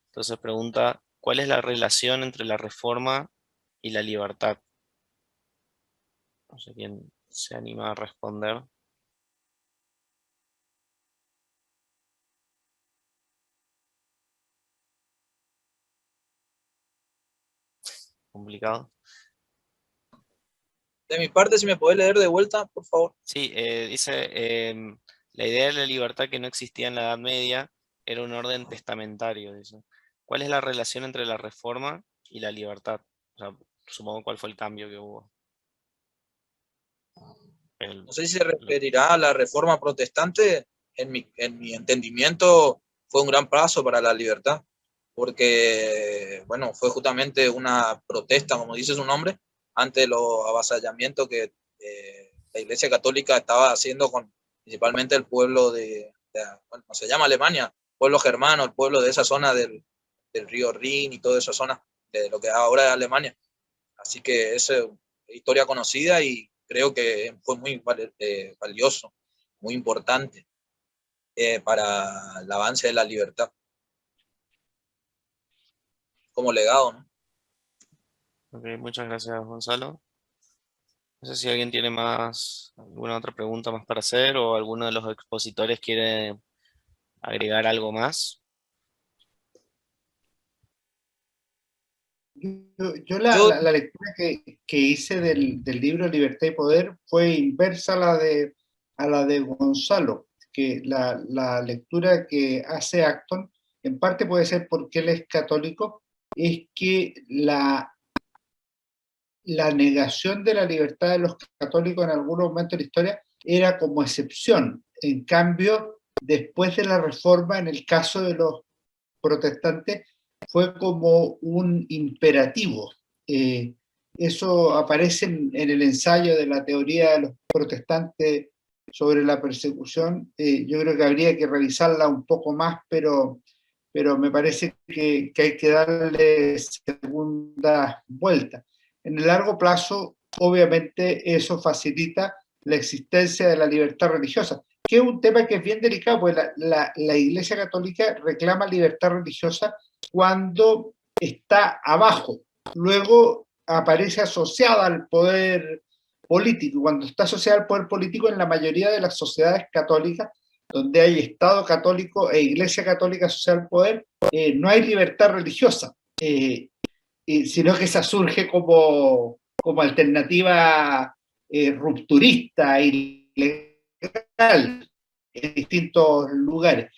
Entonces pregunta, ¿cuál es la relación entre la reforma y la libertad? No sé quién se anima a responder. Complicado. De mi parte, si me podés leer de vuelta, por favor. Sí, dice, la idea de la libertad que no existía en la Edad Media era un orden testamentario, dice. ¿Cuál es la relación entre la reforma y la libertad? O sea, supongo cuál fue el cambio que hubo. No sé si se referirá a la reforma protestante. En mi entendimiento fue un gran paso para la libertad, porque, bueno, fue justamente una protesta, como dice su nombre, ante los avasallamientos que la Iglesia Católica estaba haciendo con principalmente el pueblo bueno, se llama Alemania, pueblo germano, el pueblo de esa zona del río Rin y toda esa zona de lo que ahora es Alemania. Así que es historia conocida y creo que fue muy valioso, muy importante. para el avance de la libertad como legado, ¿no? Ok, muchas gracias, Gonzalo. No sé si alguien tiene alguna otra pregunta más para hacer o alguno de los expositores quiere agregar algo más. Yo Yo, la lectura que hice del libro Libertad y Poder fue inversa a la de Gonzalo, que la lectura que hace Acton, en parte puede ser porque él es católico, es que la negación de la libertad de los católicos en algún momento de la historia era como excepción. En cambio, después de la reforma, en el caso de los protestantes, fue como un imperativo. Eso aparece en el ensayo de la teoría de los protestantes sobre la persecución. Yo creo que habría que revisarla un poco más, pero me parece que hay que darle segunda vuelta. En el largo plazo, obviamente, eso facilita la existencia de la libertad religiosa, que es un tema que es bien delicado, porque la Iglesia Católica reclama libertad religiosa cuando está abajo, luego aparece asociada al poder político. Cuando está asociada al poder político, en la mayoría de las sociedades católicas, donde hay Estado católico e Iglesia católica asociada al poder, no hay libertad religiosa, sino que esa surge como alternativa rupturista y legal en distintos lugares.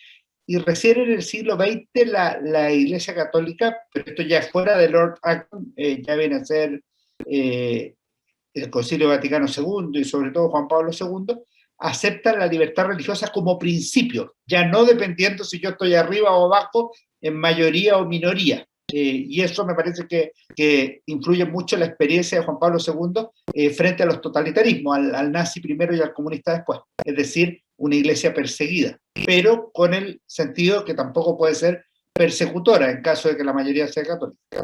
Y recién en el siglo XX la Iglesia Católica, pero esto ya es fuera de Lord Acton, ya viene a ser el Concilio Vaticano II y sobre todo Juan Pablo II, aceptan la libertad religiosa como principio, ya no dependiendo si yo estoy arriba o abajo, en mayoría o minoría. Y eso me parece que influye mucho en la experiencia de Juan Pablo II frente a los totalitarismos, al nazi primero y al comunista después. Es decir, una iglesia perseguida, pero con el sentido que tampoco puede ser persecutora en caso de que la mayoría sea católica.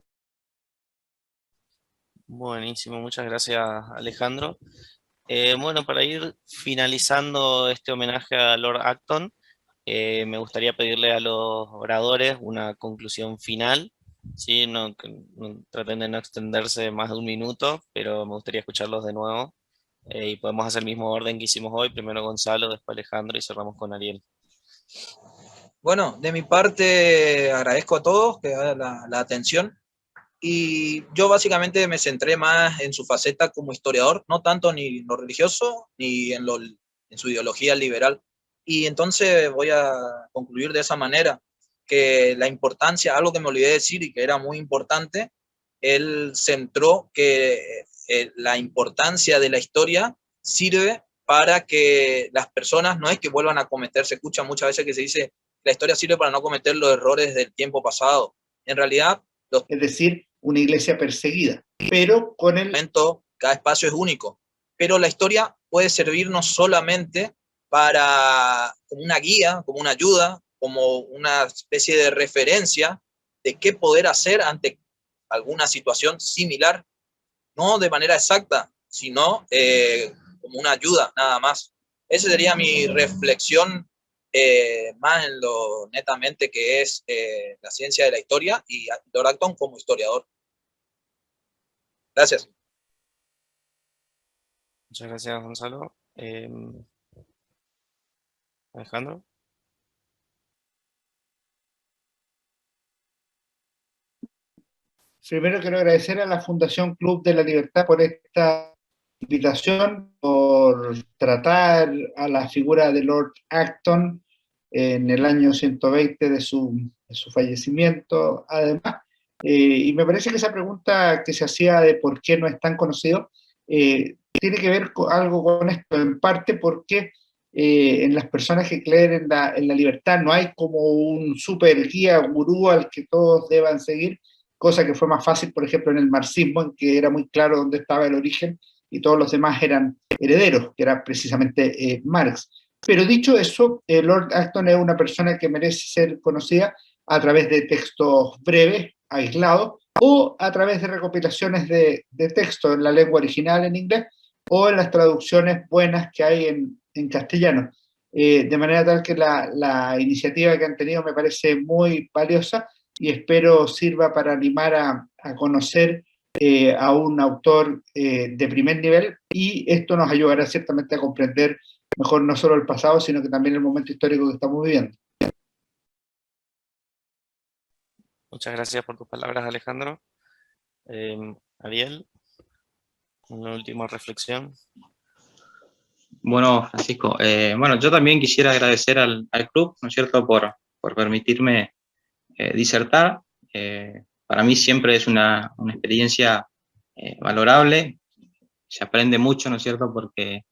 Buenísimo, muchas gracias, Alejandro. Bueno, para ir finalizando este homenaje a Lord Acton, me gustaría pedirle a los oradores una conclusión final. Sí, traten de no extenderse más de un minuto, pero me gustaría escucharlos de nuevo. Y podemos hacer el mismo orden que hicimos hoy, primero Gonzalo, después Alejandro y cerramos con Ariel. bueno, de mi parte agradezco a todos que hagan la atención. Y yo básicamente me centré más en su faceta como historiador, no tanto ni en lo religioso ni en su ideología liberal. Y entonces voy a concluir de esa manera, que la importancia, algo que me olvidé decir y que era muy importante, él centró que la importancia de la historia sirve para que las personas no es que vuelvan a cometer, se escucha muchas veces que se dice, la historia sirve para no cometer los errores del tiempo pasado. En realidad, es decir, una iglesia perseguida, pero con el momento cada espacio es único, pero la historia puede servir no solamente como una guía, como una ayuda, como una especie de referencia de qué poder hacer ante alguna situación similar, no de manera exacta, sino como una ayuda, nada más. Esa sería mi reflexión más en lo netamente que es la ciencia de la historia y Lord Acton como historiador. Gracias. Muchas gracias, Gonzalo. Alejandro. Primero quiero agradecer a la Fundación Club de la Libertad por esta invitación, por tratar a la figura de Lord Acton en el año 120 de su fallecimiento, además. Y me parece que esa pregunta que se hacía de por qué no es tan conocido, tiene que ver con algo con esto, en parte porque en las personas que creen en la libertad no hay como un super guía, gurú al que todos deban seguir, cosa que fue más fácil, por ejemplo, en el marxismo, en que era muy claro dónde estaba el origen y todos los demás eran herederos, que era precisamente Marx. Pero dicho eso, Lord Acton es una persona que merece ser conocida a través de textos breves, aislados, o a través de recopilaciones de textos en la lengua original en inglés, o en las traducciones buenas que hay en castellano. de manera tal que la iniciativa que han tenido me parece muy valiosa y espero sirva para animar a conocer a un autor de primer nivel, y esto nos ayudará ciertamente a comprender mejor no solo el pasado, sino que también el momento histórico que estamos viviendo. Muchas gracias por tus palabras, Alejandro. Ariel, una última reflexión. Bueno, Francisco, bueno, yo también quisiera agradecer al club, ¿no es cierto?, por permitirme disertar. Para mí siempre es una experiencia valorable, se aprende mucho, ¿no es cierto?, porque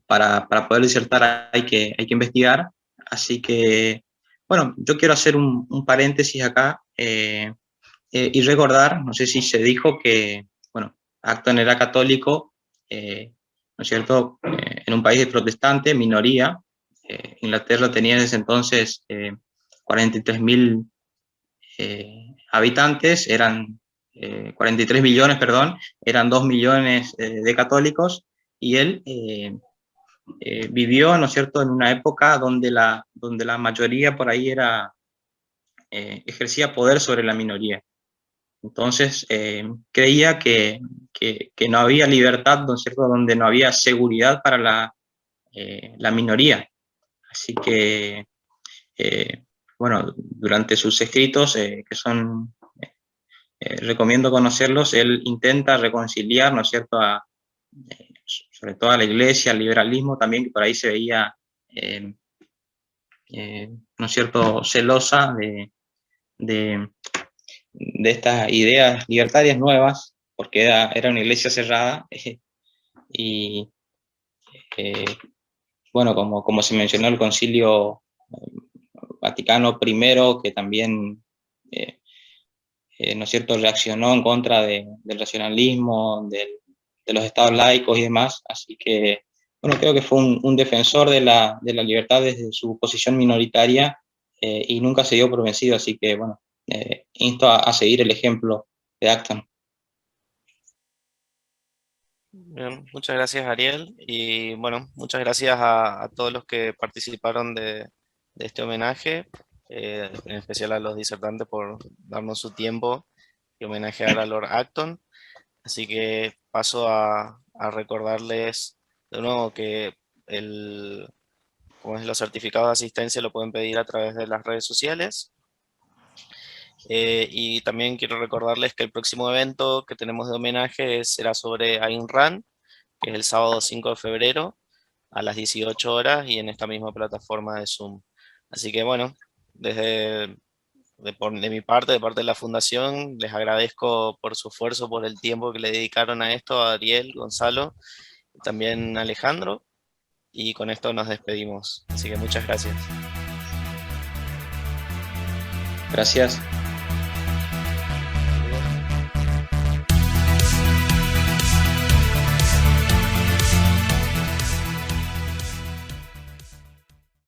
para poder disertar hay que investigar, así que, bueno, yo quiero hacer un paréntesis acá y recordar, no sé si se dijo que, bueno, Acton era católico, ¿no es cierto?, en un país protestante, minoría. Inglaterra tenía en ese entonces 43.000 habitantes, eran 43 millones, perdón, eran 2 millones de católicos, y él vivió, ¿no es cierto?, en una época donde la mayoría por ahí ejercía poder sobre la minoría. Entonces, creía que no había libertad, ¿no es cierto?, donde no había seguridad para la minoría. Así que, bueno, durante sus escritos, que son, recomiendo conocerlos, él intenta reconciliar, ¿no es cierto?, sobre todo a la iglesia, al liberalismo también, que por ahí se veía, ¿no es cierto?, celosa de estas ideas libertarias nuevas, porque era una iglesia cerrada, y bueno, como se mencionó, el Concilio Vaticano I, que también, ¿no es cierto?, reaccionó en contra del racionalismo, de los estados laicos y demás, así que, bueno, creo que fue un defensor de la libertad desde su posición minoritaria, y nunca se dio por vencido, así que, bueno, insto a seguir el ejemplo de Acton. Bien, muchas gracias, Ariel, y bueno, muchas gracias a todos los que participaron de este homenaje, en especial a los disertantes por darnos su tiempo y homenajear a Lord Acton. Así que paso a recordarles de nuevo que como es, los certificados de asistencia lo pueden pedir a través de las redes sociales. Y también quiero recordarles que el próximo evento que tenemos de homenaje será sobre Ayn Rand, que es el sábado 5 de febrero a las 18 horas y en esta misma plataforma de Zoom. Así que bueno, de mi parte, de parte de la Fundación, les agradezco por su esfuerzo, por el tiempo que le dedicaron a esto, a Ariel, Gonzalo, y también a Alejandro, y con esto nos despedimos. Así que muchas gracias. Gracias.